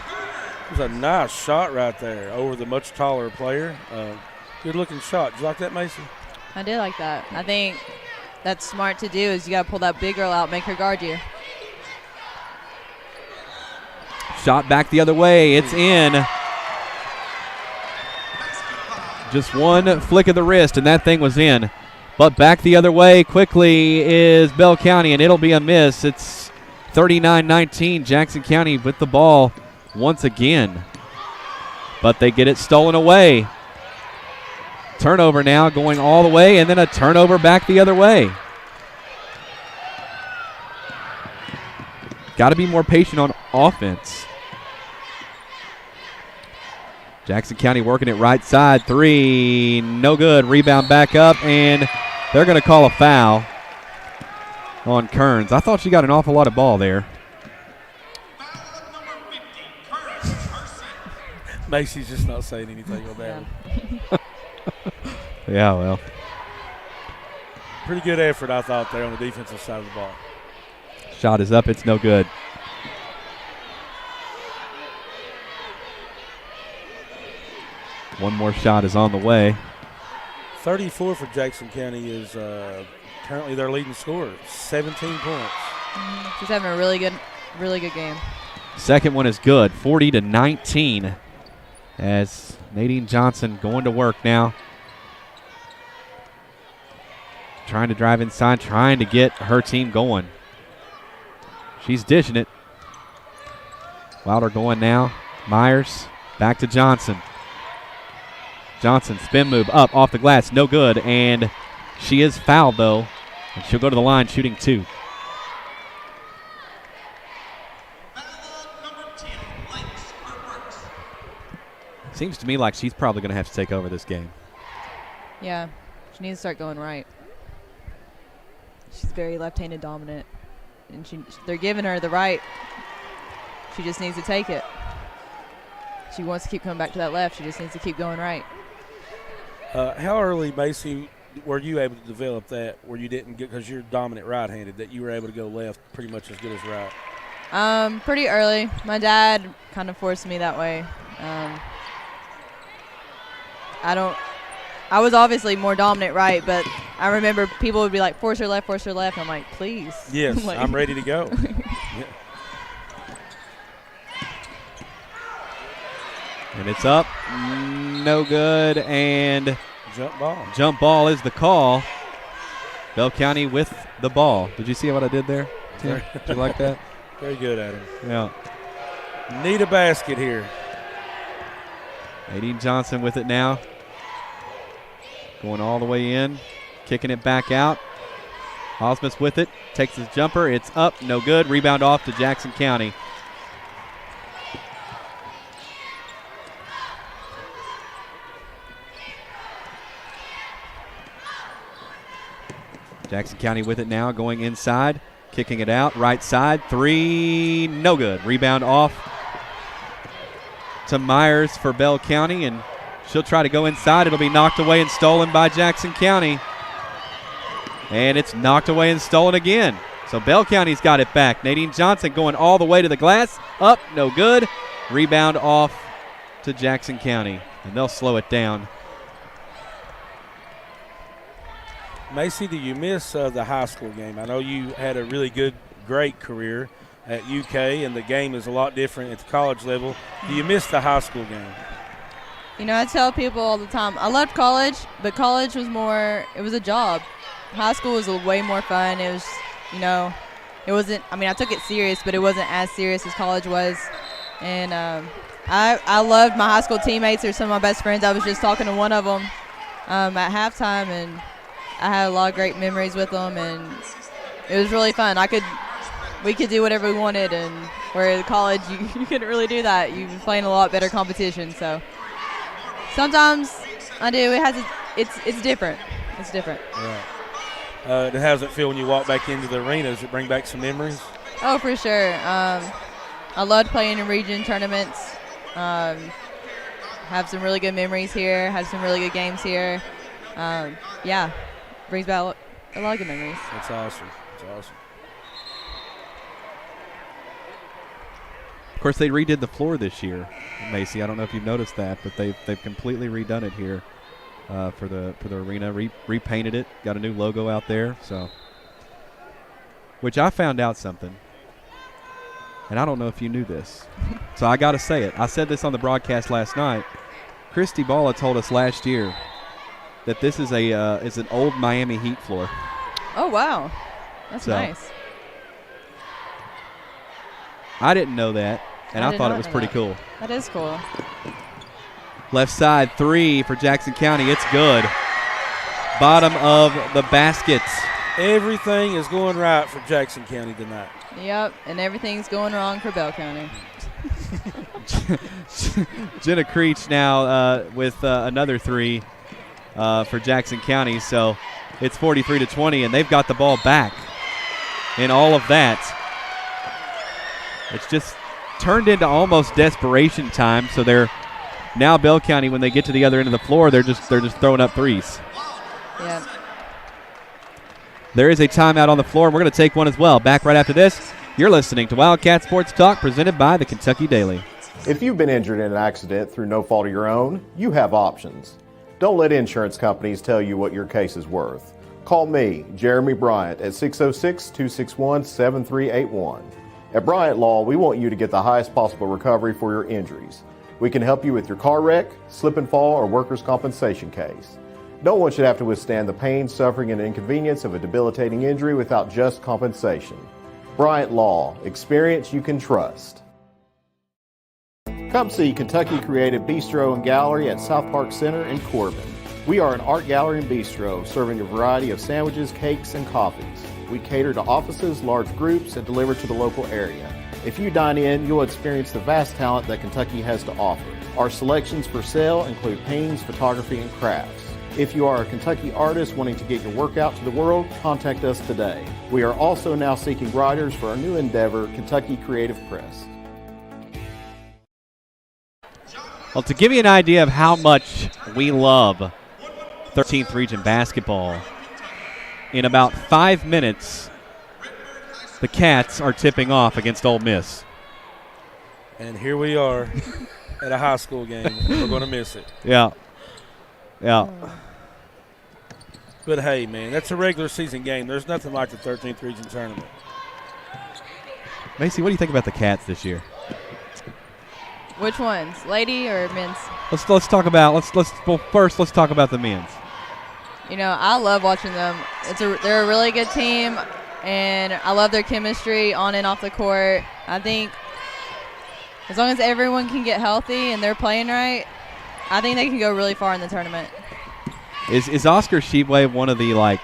It was a nice shot right there over the much taller player. Good-looking shot. Did you like that, Maci? I did like that. I think that's smart to do is you got to pull that big girl out, make her guard you. Shot back the other way. It's in. Just one flick of the wrist, and that thing was in. But back the other way quickly is Bell County, and it'll be a miss. It's 39-19. Jackson County with the ball once again. But they get it stolen away. Turnover now going all the way, and then a turnover back the other way. Got to be more patient on offense. Jackson County working it right side. Three, no good. Rebound back up, and they're going to call a foul on Kearns. I thought she got an awful lot of ball there. Macy's just not saying anything on that one. Yeah, well. Pretty good effort, I thought, there on the defensive side of the ball. Shot is up. It's no good. One more shot is on the way. 34 for Jackson County is currently their leading scorer, 17 points. She's having a really good game. Second one is good, 40-19. as Nadine Johnson going to work now. Trying to drive inside, trying to get her team going. She's dishing it. Wilder going now. Myers back to Johnson. Johnson spin move up off the glass, no good, and she is fouled though, and she'll go to the line shooting 2. Seems to me like she's probably going to have to take over this game. Yeah, she needs to start going right. She's very left-handed dominant, and they're giving her the right. She just needs to take it. She wants to keep coming back to that left. She just needs to keep going right. How early, Maci, were you able to develop that where you didn't get, because you're dominant right-handed, that you were able to go left pretty much as good as right? Pretty early. My dad kind of forced me that way. I was obviously more dominant right, but I remember people would be like, force her left, force her left. I'm like, please. Yes, like, I'm ready to go. Yeah. And it's up, no good, and jump ball. Jump ball is the call. Bell County with the ball. Did you see what I did there, Tim? Did you like that? Very good, Adam. Yeah. Need a basket here. Nadine Johnson with it now. Going all the way in, kicking it back out. Osmus with it, takes his jumper. It's up, no good. Rebound off to Jackson County. Jackson County with it now, going inside, kicking it out, right side, 3, no good. Rebound off to Myers for Bell County, and she'll try to go inside. It'll be knocked away and stolen by Jackson County. And it's knocked away and stolen again. So Bell County's got it back. Nadine Johnson going all the way to the glass, up, no good. Rebound off to Jackson County, and they'll slow it down. Maci, do you miss the high school game? I know you had a really great career at UK, and the game is a lot different at the college level. Do you miss the high school game? You know, I tell people all the time, I loved college, but college was more, it was a job. High school was way more fun. It was, you know, it wasn't, I mean, I took it serious, but it wasn't as serious as college was. And I loved my high school teammates. They're some of my best friends. I was just talking to one of them at halftime, and I had a lot of great memories with them, and it was really fun. We could do whatever we wanted, and where at college you couldn't really do that. You were playing a lot better competition, so sometimes I do. It's different. It's different. Right. How does it feel when you walk back into the arena? Does it bring back some memories? Oh, for sure. I loved playing in region tournaments. Have some really good memories here. Had some really good games here. Yeah, brings back a lot of good memories. That's awesome. That's awesome. Of course, they redid the floor this year, Maci. I don't know if you've noticed that, but they've completely redone it here for the arena. Repainted it, got a new logo out there. So, which I found out something, and I don't know if you knew this. So I got to say it. I said this on the broadcast last night. Christy Balla told us last year that this is an old Miami Heat floor. Oh wow, that's nice. I didn't know that, and I thought it was pretty cool. That is cool. Left side 3 for Jackson County. It's good. Bottom of the baskets. Everything is going right for Jackson County tonight. Yep, and everything's going wrong for Bell County. Jenna Creech now with another 3 for Jackson County. So it's 43-20, and they've got the ball back in all of that. It's just turned into almost desperation time. So they're now Bell County, when they get to the other end of the floor, they're just throwing up threes. Yeah. There is a timeout on the floor, and we're going to take one as well. Back right after this. You're listening to Wildcat Sports Talk, presented by the Kentucky Daily. If you've been injured in an accident through no fault of your own, you have options. Don't let insurance companies tell you what your case is worth. Call me, Jeremy Bryant, at 606-261-7381. At Bryant Law, we want you to get the highest possible recovery for your injuries. We can help you with your car wreck, slip and fall, or workers' compensation case. No one should have to withstand the pain, suffering, and inconvenience of a debilitating injury without just compensation. Bryant Law, experience you can trust. Come see Kentucky Creative Bistro and Gallery at South Park Center in Corbin. We are an art gallery and bistro serving a variety of sandwiches, cakes, and coffees. We cater to offices, large groups, and deliver to the local area. If you dine in, you'll experience the vast talent that Kentucky has to offer. Our selections for sale include paintings, photography, and crafts. If you are a Kentucky artist wanting to get your work out to the world, contact us today. We are also now seeking writers for our new endeavor, Kentucky Creative Press. Well, to give you an idea of how much we love 13th Region basketball, in about 5 minutes, the Cats are tipping off against Ole Miss. And here we are at a high school game. We're going to miss it. Yeah. Yeah. But, hey, man, that's a regular season game. There's nothing like the 13th Region Tournament. Maci, what do you think about the Cats this year? Which ones, lady or men's? Let's talk about first let's talk about the men's. You know, I love watching them. They're a really good team, and I love their chemistry on and off the court. I think as long as everyone can get healthy and they're playing right, I think they can go really far in the tournament. Is Oscar Shebway one of the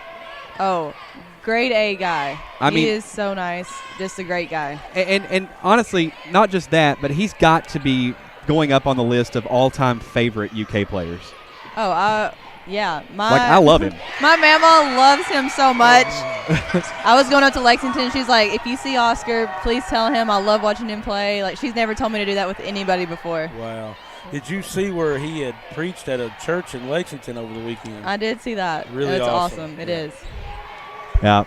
grade A guy. He is so nice, just a great guy. And honestly, not just that, but he's got to be going up on the list of all-time favorite UK players. Yeah. I love him. My mama loves him so much. I was going up to Lexington. She's like, if you see Oscar, please tell him I love watching him play. Like, she's never told me to do that with anybody before. Wow. Did you see where he had preached at a church in Lexington over the weekend? I did see that. Really It's awesome. It is. Yeah.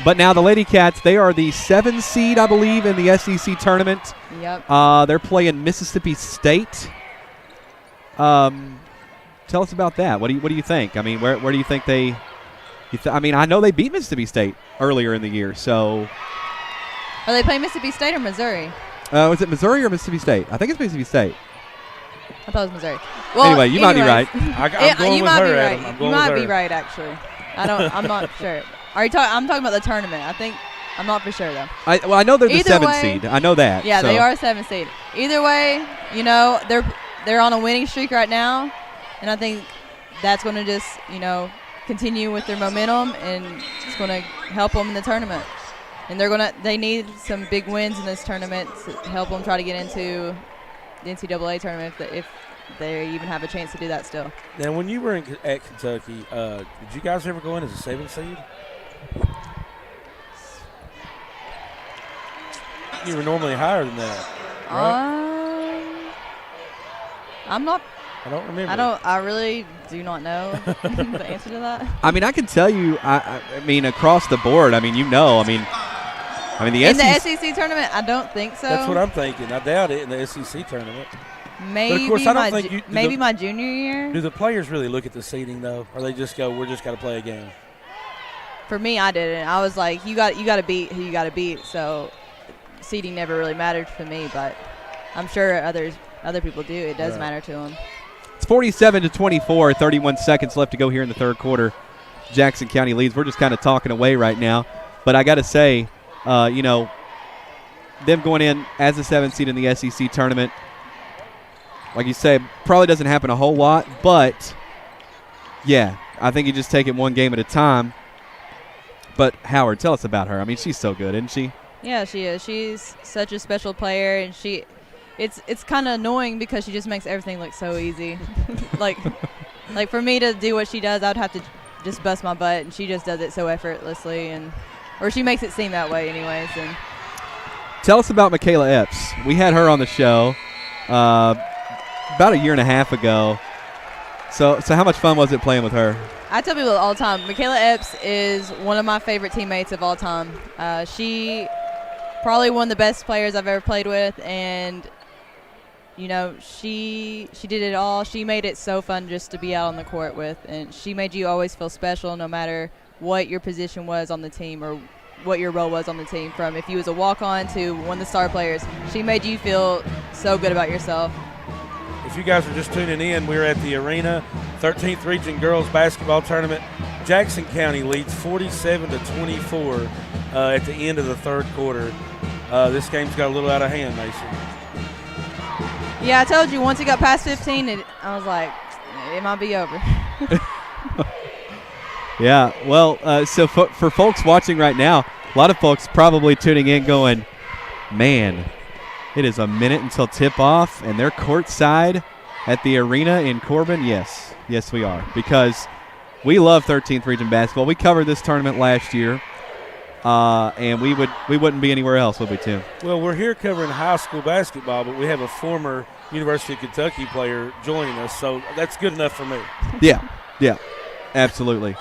But now the Lady Cats, they are the 7 seed, I believe, in the SEC tournament. Yep. They're playing Mississippi State. Tell us about that. What do you think? I mean, where do you think they? I know they beat Mississippi State earlier in the year. So, Are they playing Mississippi State or Missouri? Was it Missouri or Mississippi State? I think it's Mississippi State. I thought it was Missouri. Well, anyway, you might be right. I'm going you with might her, be Adam. right. I'm going You might with be her. right, actually. I'm not sure. I'm talking about the tournament. I'm not for sure though. I know they're the Either 7 way- seed. I know that. Yeah, so. they are a 7 seed. Either way, they're on a winning streak right now, and I think that's going to just continue with their momentum, and it's going to help them in the tournament. And they need some big wins in this tournament to help them try to get into the NCAA tournament if they even have a chance to do that still. Now, when you were at Kentucky, did you guys ever go in as a 7 seed? You were normally higher than that, right? I'm not. I don't remember. I really do not know the answer to that. I mean, I can tell you. I mean, across the board. I mean, the in SEC. the SEC tournament, I don't think so. That's what I'm thinking. I doubt it in the SEC tournament. Maybe But of course, I don't think my junior year. Do the players really look at the seeding though, or they just go, "We're just got to play a game"? For me, I didn't. I was like, you got to beat who you got to beat. So seeding never really mattered for me, but I'm sure other people do. It does matter to them. It's 47-24. 31 seconds left to go here in the third quarter. Jackson County leads. We're just kind of talking away right now, but I got to say, them going in as a 7 seed in the SEC tournament, like you say, probably doesn't happen a whole lot, but yeah, I think you just take it one game at a time. But Howard, tell us about her. I mean, she's so good, isn't she? Yeah, she is. She's such a special player, and it's kind of annoying because she just makes everything look so easy. like for me to do what she does, I'd have to just bust my butt, and she just does it so effortlessly, or she makes it seem that way anyways. And tell us about Michaela Epps. We had her on the show about a year and a half ago. So how much fun was it playing with her? I tell people all the time, Michaela Epps is one of my favorite teammates of all time. She probably one of the best players I've ever played with, and she did it all. She made it so fun just to be out on the court with, and she made you always feel special no matter what your position was on the team or what your role was on the team. From if you was a walk-on to one of the star players, she made you feel so good about yourself. if you guys are just tuning in, we're at the arena, 13th Region Girls Basketball Tournament. Jackson County leads 47-24 at the end of the third quarter. This game's got a little out of hand, Macy. Yeah, I told you once it got past 15, I was like, it might be over. Yeah, well, so for folks watching right now, a lot of folks probably tuning in going, man, it is a minute until tip-off, and they're courtside at the arena in Corbin. Yes, we are, because we love 13th Region basketball. We covered this tournament last year, and we wouldn't be anywhere else, would we, Tim? Well, we're here covering high school basketball, but we have a former University of Kentucky player joining us, so that's good enough for me. Yeah, absolutely.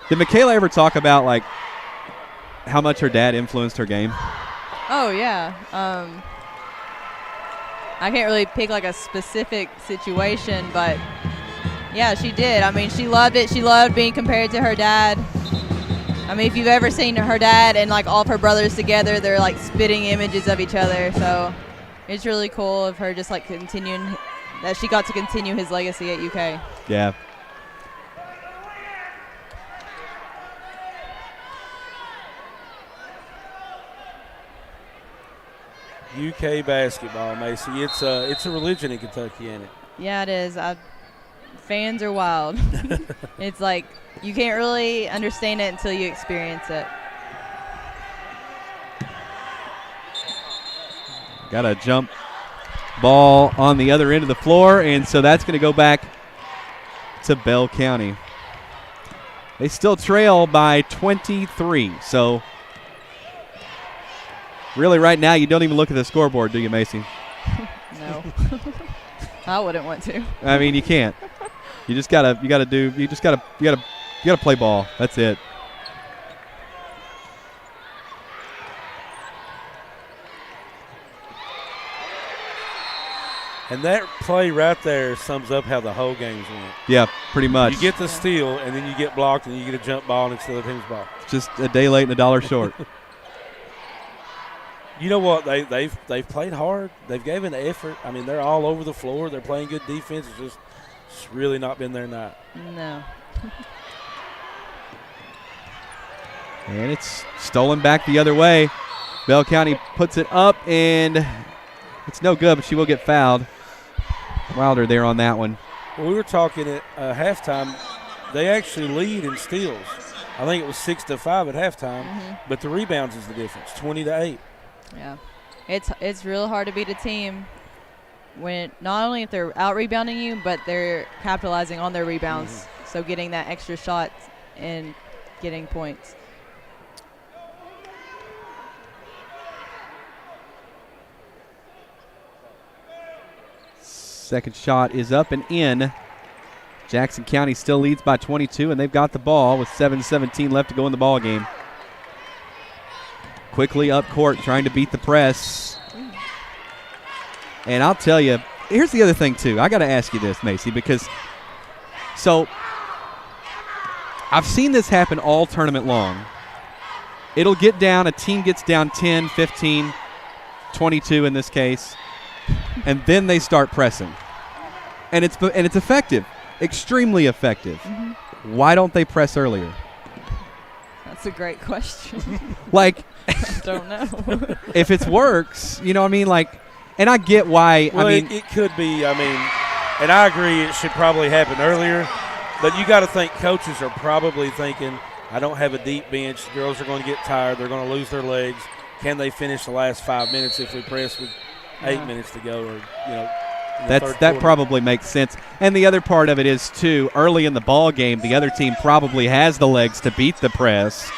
Did Michaela ever talk about, like, how much her dad influenced her game? Oh, yeah. I can't really pick, like, a specific situation, but, yeah, she did. I mean, she loved it. She loved being compared to her dad. I mean, if you've ever seen her dad and, like, all of her brothers together, they're, like, spitting images of each other. So it's really cool of her just, like, continuing – that she got to continue his legacy at UK. Yeah. UK basketball, Macy. It's a religion in Kentucky, ain't it? Yeah, it is. Fans are wild. It's like you can't really understand it until you experience it. Got a jump ball on the other end of the floor, and so that's going to go back to Bell County. They still trail by 23, so really right now you don't even look at the scoreboard, do you, Macy? No. I wouldn't want to. I mean, you can't. You just gotta play ball. That's it. And that play right there sums up how the whole game's went. Yeah, pretty much. You get the steal, and then you get blocked, and you get a jump ball, and it's the other team's ball. Just a day late and a dollar short. You know what? They've played hard. They've given effort. I mean, they're all over the floor. They're playing good defense. It's really not been their night. No. And it's stolen back the other way. Bell County puts it up, and it's no good, but she will get fouled. Wilder there on that one. Well, we were talking at halftime. They actually lead in steals. I think it was 6-5 at halftime, but the rebounds is the difference, 20-8. Yeah, it's real hard to beat a team when not only if they're out rebounding you, but they're capitalizing on their rebounds. So getting that extra shot and getting points. Second shot is up and in. Jackson County still leads by 22, and they've got the ball with 7:17 left to go in the ball game. Quickly up court, trying to beat the press. And I'll tell you, here's the other thing, too. I got to ask you this, Macy, because so I've seen this happen all tournament long. It'll get down, a team gets down 10, 15, 22 in this case, and then they start pressing. And it's effective, extremely effective. Why don't they press earlier? That's a great question. Like, I don't know. If it works, you know what I mean? Like, and I get why. Well, I mean, it could be. I mean, and I agree it should probably happen earlier. But you got to think coaches are probably thinking, I don't have a deep bench. Girls are going to get tired. They're going to lose their legs. Can they finish the last 5 minutes if we press with 8 minutes to go? Or, you know, that probably makes sense. And the other part of it is, too, early in the ball game, the other team probably has the legs to beat the press.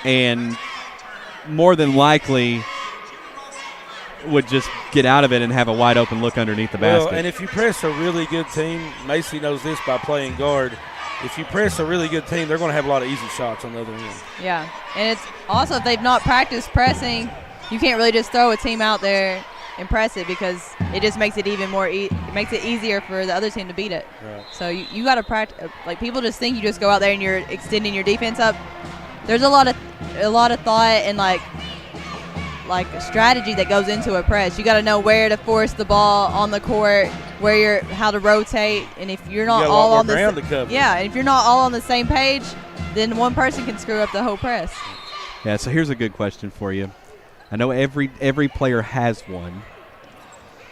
And more than likely would just get out of it and have a wide open look underneath the basket. Well, and if you press a really good team, Macy knows this by playing guard, if you press a really good team, they're going to have a lot of easy shots on the other end. Yeah, and it's also if they've not practiced pressing, you can't really just throw a team out there and press it because it just makes it even more it makes it easier for the other team to beat it. Right. So you got to practice. Like people just think you just go out there and you're extending your defense up. There's a lot of thought and like like a strategy that goes into a press. You got to know where to force the ball on the court, how to rotate, and if you're not all on the if you're not all on the same page, then one person can screw up the whole press. Yeah. So here's a good question for you. I know every player has one.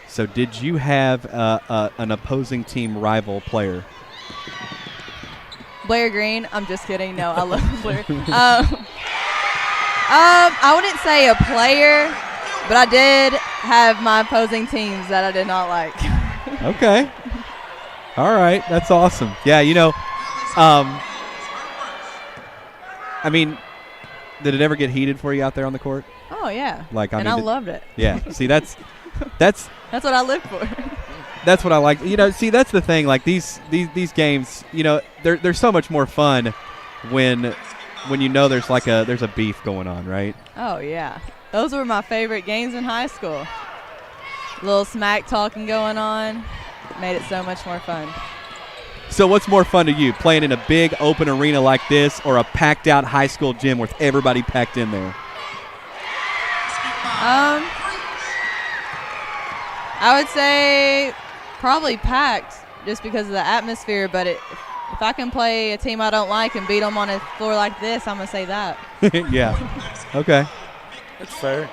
So did you have an opposing team rival player? Blair Green. I'm just kidding. No, I love Blair. I wouldn't say a player, but I did have my opposing teams that I did not like. Okay. All right. That's awesome. Yeah, I mean, did it ever get heated for you out there on the court? Oh, yeah. I loved it. Yeah. See, that's what I live for. That's what I like. See, that's the thing. Like these games, they're so much more fun when there's there's a beef going on, right? Oh yeah, those were my favorite games in high school. Little smack talking going on made it so much more fun. So what's more fun to you, playing in a big open arena like this, or a packed out high school gym with everybody packed in there? I would say probably packed, just because of the atmosphere. But if I can play a team I don't like and beat them on a floor like this, I'm gonna say that. Yeah. Okay. That's fair.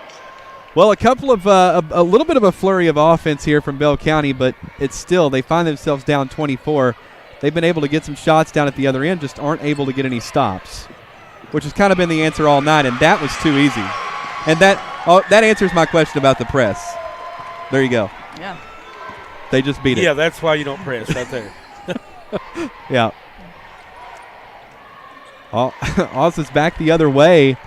Well, a little bit of a flurry of offense here from Bell County, but it's still, they find themselves down 24. They've been able to get some shots down at the other end, just aren't able to get any stops, which has kind of been the answer all night, and that was too easy. And that answers my question about the press. There you go. Yeah. They just beat it. Yeah, that's why you don't press right there. Yeah. Oz back the other way.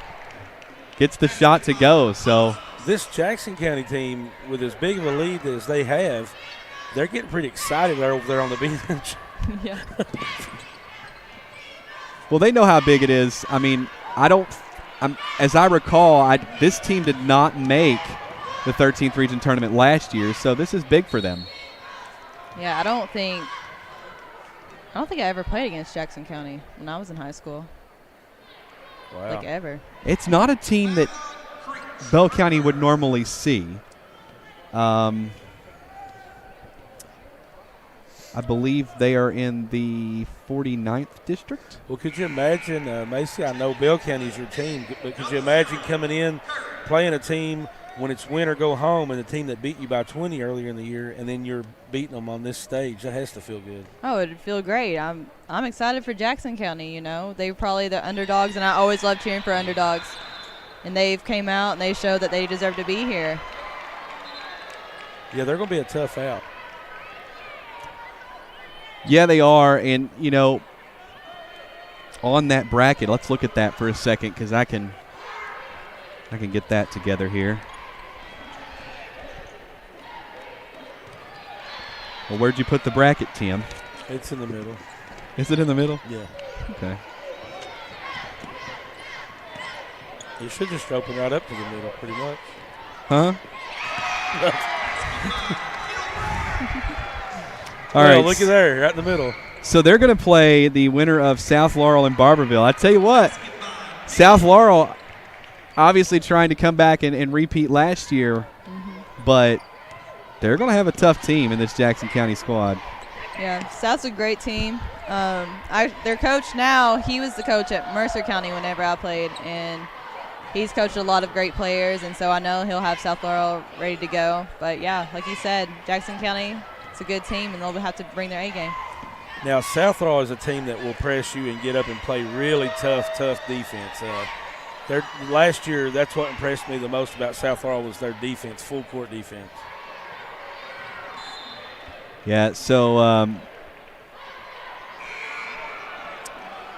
Gets the shot to go. So this Jackson County team, with as big of a lead as they have, they're getting pretty excited over there on the bench. Yeah. Well, they know how big it is. I mean, as I recall, this team did not make the 13th region tournament last year, so this is big for them. Yeah, I don't think I ever played against Jackson County when I was in high school. Wow. Like ever. It's not a team that Bell County would normally see. I believe they are in the 49th district. Well, could you imagine, Maci, I know Bell County's your team, but could you imagine coming in, playing a team when it's win or go home, and the team that beat you by 20 earlier in the year, and then you're beating them on this stage? That has to feel good. Oh, it'd feel great. I'm excited for Jackson County. They're probably the underdogs, and I always love cheering for underdogs. And they've came out and they showed that they deserve to be here. Yeah, they're going to be a tough out. Yeah, they are. And, on that bracket, let's look at that for a second, because I can get that together here. Well, where'd you put the bracket, Tim? It's in the middle. Is it in the middle? Yeah. Okay. You should just open right up to the middle, pretty much. Huh? All right. Looky there, right in the middle. So they're going to play the winner of South Laurel and Barberville. I tell you what, South Laurel obviously trying to come back and repeat last year, but they're going to have a tough team in this Jackson County squad. Yeah, South's a great team. Their coach now, he was the coach at Mercer County whenever I played, and he's coached a lot of great players, and so I know he'll have South Laurel ready to go. But, yeah, like you said, Jackson County, it's a good team, and they'll have to bring their A-game. Now, South Laurel is a team that will press you and get up and play really tough defense. Last year, that's what impressed me the most about South Laurel was their defense, full court defense. Yeah, so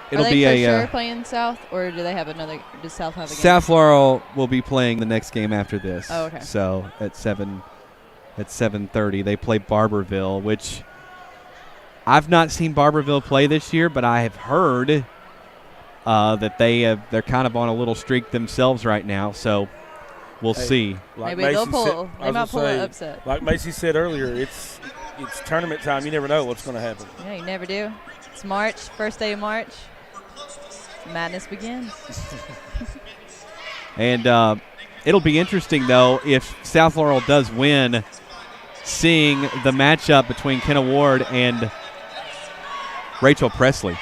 it'll be for sure playing South, or do they have another? Does South have a game? South Laurel will be playing the next game after this. Oh, okay. So at 7:30 they play Barberville, which I've not seen Barberville play this year, but I have heard that they're kind of on a little streak themselves right now. So we'll see. Like maybe they'll pull. They might pull an upset. Like Maci said earlier, it's tournament time. You never know what's going to happen. Yeah, you never do. It's March, first day of March. Madness begins. And It'll be interesting, though, if South Laurel does win, seeing the matchup between Kenna Ward and Rachel Presley.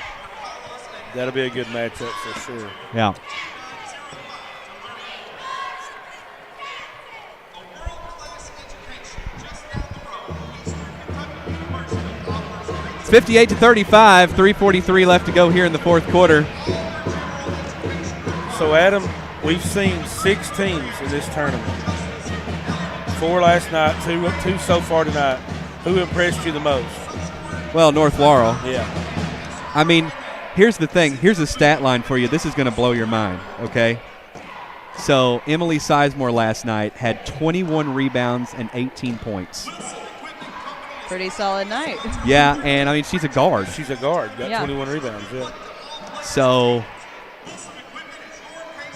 That'll be a good matchup for sure. Yeah. It's 58-35, 3:43 left to go here in the fourth quarter. So, Adam, we've seen 6 teams in this tournament. 4 last night, two so far tonight. Who impressed you the most? Well, North Laurel. Yeah. I mean, here's the thing. Here's a stat line for you. This is going to blow your mind, okay? So Emily Sizemore last night had 21 rebounds and 18 points. Pretty solid night. Yeah, and, I mean, she's a guard. She's a guard. Got 21 rebounds, yeah. So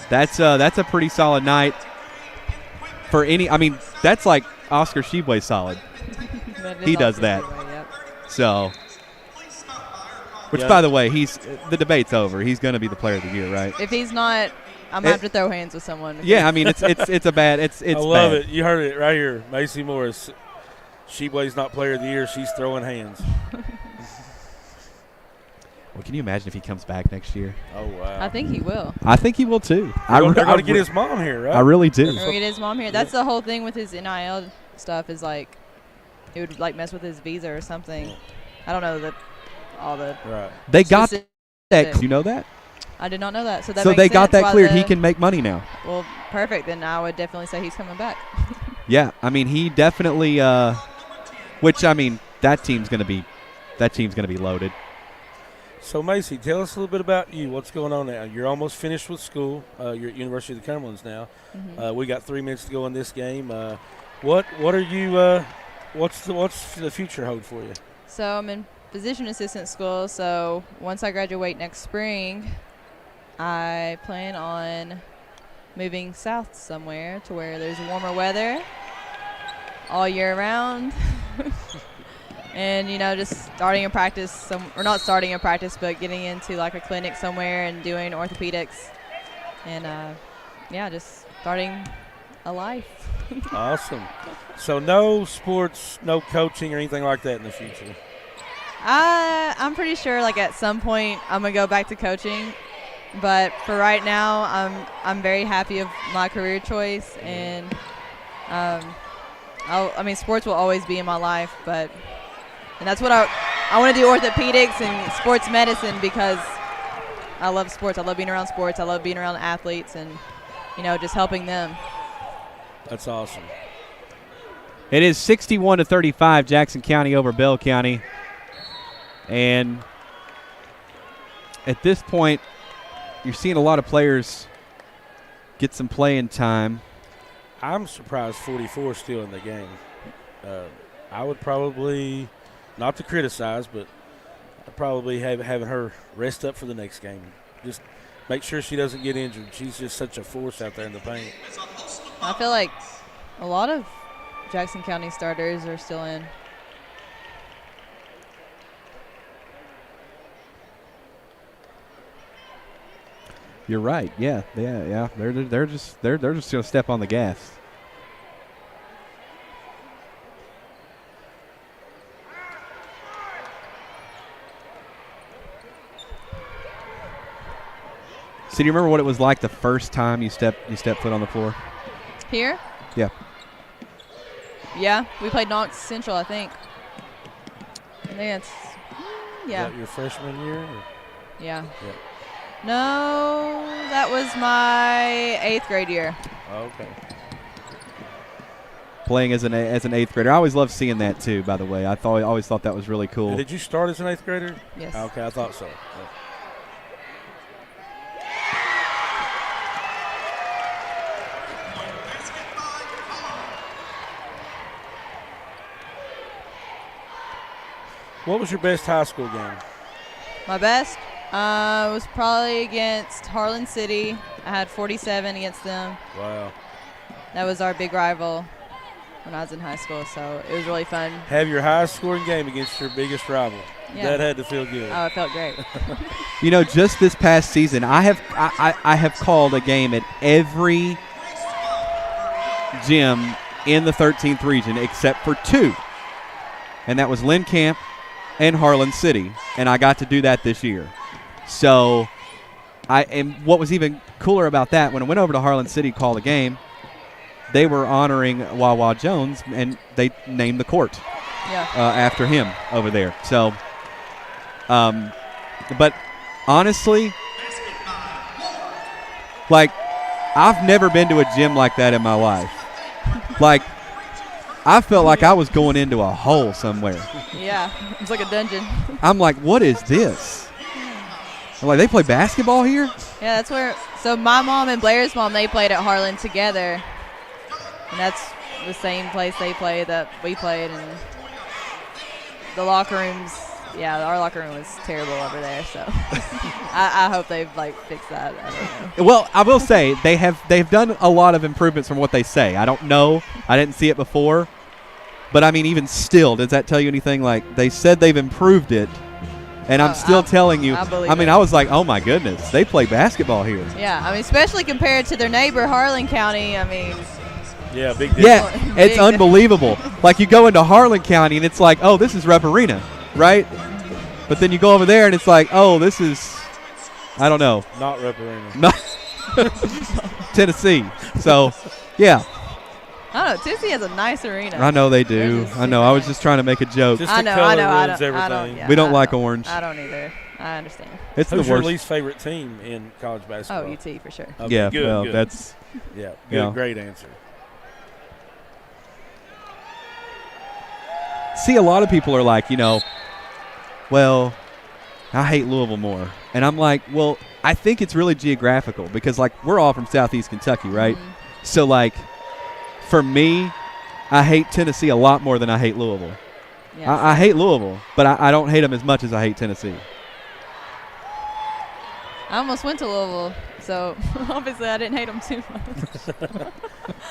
that's a pretty solid night for any – I mean, that's like Oscar Sheboy's solid. He does that. Yep. So – which, by the way, the debate's over. He's going to be the player of the year, right? If he's not, I'm going to have to throw hands with someone. Yeah, I mean, it's a bad – it's I love bad. it. You heard it right here. Maci Morris. Sheboy's not player of the year. She's throwing hands. Well, can you imagine if he comes back next year? Oh, wow. I think he will. I think he will, too. They're going to get his mom here, right? I really do. We're going to get his mom here. That's the whole thing with his NIL stuff is, like, it would, like, mess with his visa or something. I don't know all the right. They got that. You know that? I did not know that. So that so makes they got sense that cleared. He can make money now. Well, perfect. Then I would definitely say he's coming back. Yeah, I mean, he definitely which, I mean, that team's going to be loaded. So, Maci, tell us a little bit about you. What's going on now? You're almost finished with school. You're at University of the Cumberlands now. Mm-hmm. We got 3 minutes to go in this game. What are you? What's the future hold for you? So I'm in physician assistant school. So once I graduate next spring, I plan on moving south somewhere to where there's warmer weather all year round. And, you know, just starting a practice, or not starting a practice, but getting into like a clinic somewhere and doing orthopedics. And, yeah, just starting a life. Awesome. So no sports, no coaching or anything like that in the future? I'm pretty sure, like, at some point I'm going to go back to coaching. But for right now, I'm very happy of my career choice. And, I mean, sports will always be in my life, but – and that's what I want to do, orthopedics and sports medicine, because I love sports. I love being around sports. I love being around athletes and, you know, just helping them. That's awesome. It is 61-35, Jackson County over Bell County. And at this point, you're seeing a lot of players get some playing time. I'm surprised 44 is still in the game. I would probably – not to criticize, but I'd probably having her rest up for the next game. Just make sure she doesn't get injured. She's just such a force out there in the paint. I feel like a lot of Jackson County starters are still in. You're right. Yeah. They're just going to step on the gas. So do you remember what it was like the first time you stepped foot on the floor? Here? Yeah. Yeah, we played Knox Central, I think. I think it's yeah. Is that your freshman year? Or? Yeah. No, that was my 8th grade year. Oh, okay. Playing as an 8th grader, I always loved seeing that too. By the way, I always thought that was really cool. And did you start as an 8th grader? Yes. Okay, I thought so. Yeah. What was your best high school game? My best was probably against Harlan City. I had 47 against them. Wow. That was our big rival when I was in high school, so it was really fun. Have your highest scoring game against your biggest rival. Yeah. That had to feel good. Oh, it felt great. You know, just this past season, I have called a game at every gym in the 13th region except for 2, and that was Lynn Camp and Harlan City, and I got to do that this year. So and what was even cooler about that, when I went over to Harlan City to call the game, they were honoring Wawa Jones, and they named the court after him over there. So, but honestly, like, I've never been to a gym like that in my life. Like, I felt like I was going into a hole somewhere. Yeah, it's like a dungeon. I'm like, what is this? I'm like, they play basketball here? Yeah, that's where. So my mom and Blair's mom, they played at Harlan together, and that's the same place they played that we played. And the locker rooms, our locker room was terrible over there. So I hope they've fixed that. I don't know. Well, I will say they've done a lot of improvements from what they say. I don't know. I didn't see it before, but I mean, even still, does that tell you anything? Like, they said they've improved it. And I'm still telling you, I was like, oh, my goodness, they play basketball here. Yeah, I mean, especially compared to their neighbor, Harlan County, I mean. Yeah, big difference. Yeah, it's unbelievable. Like, you go into Harlan County, and it's like, oh, this is Rupp Arena, right? But then you go over there, and it's like, oh, this is, I don't know. Not Rupp Arena. Not Tennessee. So, yeah. I don't know. Tennessee has a nice arena. I know they do. I know. I was just trying to make a joke. Just the color ruins everything. We don't like orange. I don't either. I understand. It's Who's the worst. your least favorite team in college basketball? Oh, UT for sure. Okay, yeah, good, well, good. that's good, great answer. See, a lot of people are like, well, I hate Louisville more. And I'm like, well, I think it's really geographical because, like, we're all from Southeast Kentucky, right? Mm-hmm. So, like, for me, I hate Tennessee a lot more than I hate Louisville. Yeah. I hate Louisville, but I don't hate them as much as I hate Tennessee. I almost went to Louisville, so obviously I didn't hate them too much.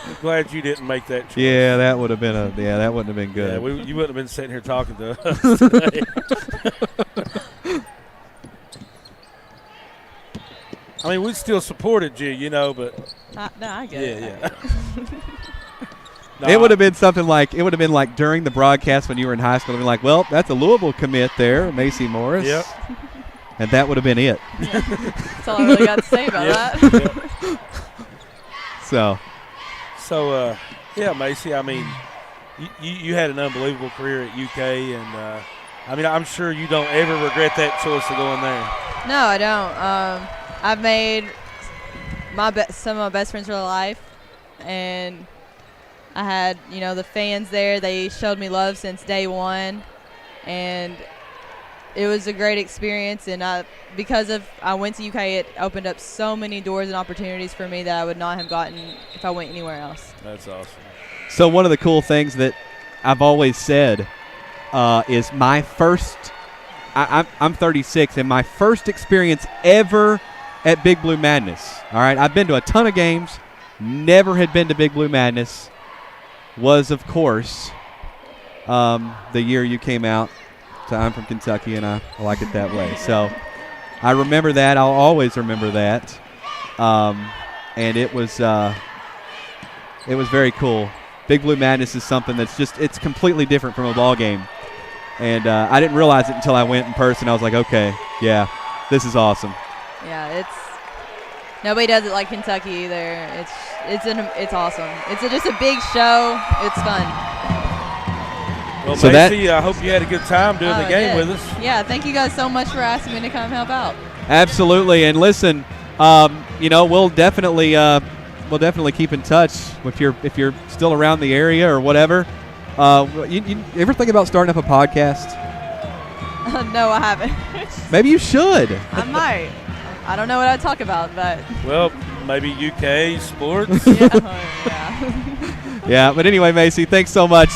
I'm glad you didn't make that choice. Yeah, that would have been that wouldn't have been good. Yeah, you wouldn't have been sitting here talking to us today. I mean, we still supported you, but. No, I get it. Yeah. No, it would have been something like during the broadcast when you were in high school. It'd be like, well, that's a Louisville commit there, Maci Morris. Yep. And that would have been it. Yeah. That's all I really got to say about that. Yep. So, yeah, Maci. I mean, you had an unbelievable career at UK, and I mean, I'm sure you don't ever regret that choice to go in there. No, I don't. I've made some of my best friends for life, and I had, the fans there. They showed me love since day one, and it was a great experience. And because I went to UK, it opened up so many doors and opportunities for me that I would not have gotten if I went anywhere else. That's awesome. So one of the cool things that I've always said is my first – I'm 36, and my first experience ever at Big Blue Madness, all right? I've been to a ton of games, never had been to Big Blue Madness, was, of course, the year you came out. So I'm from Kentucky, and I like it that way. So I remember that. I'll always remember that. And it was very cool. Big Blue Madness is something that's it's completely different from a ball game. And I didn't realize it until I went in person. I was like, okay, yeah, this is awesome. Yeah, nobody does it like Kentucky either. It's awesome. It's just a big show. It's fun. Well, so Maci, I hope you had a good time doing the game with us. Yeah, thank you guys so much for asking me to come help out. Absolutely, and listen, we'll definitely keep in touch if you're still around the area or whatever. You ever think about starting up a podcast? No, I haven't. Maybe you should. I might. I don't know what I'd talk about, but. Well, maybe UK sports. Yeah. Yeah, but anyway, Maci, thanks so much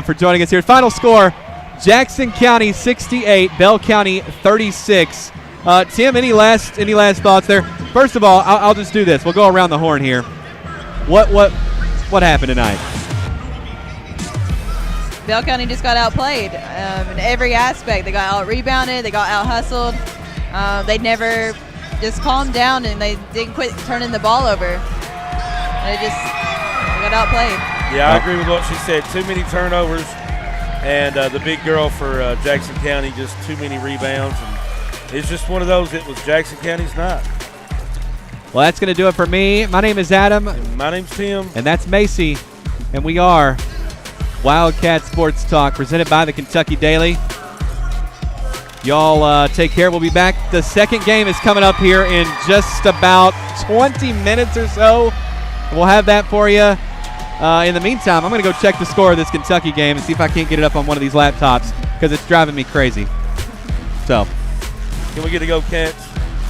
for joining us here. Final score, Jackson County 68, Bell County 36. Tim, any last thoughts there? First of all, I'll just do this. We'll go around the horn here. What happened tonight? Bell County just got outplayed in every aspect. They got out-rebounded. They got out-hustled. They never just calmed down, and they didn't quit turning the ball over. They got outplayed. Yeah, I agree with what she said. Too many turnovers, and the big girl for Jackson County, just too many rebounds. And it's just one of those. It was Jackson County's night. Well, that's going to do it for me. My name is Adam. And my name's Tim. And that's Maci. And we are Wildcat Sports Talk, presented by the Kentucky Daily. Y'all take care. We'll be back. The second game is coming up here in just about 20 minutes or so. We'll have that for you. In the meantime, I'm going to go check the score of this Kentucky game and see if I can't get it up on one of these laptops because it's driving me crazy. So, can we get to go Cats?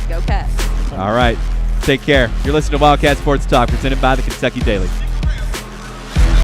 Go Cats. All right. Take care. You're listening to Wildcat Sports Talk, presented by the Kentucky Daily.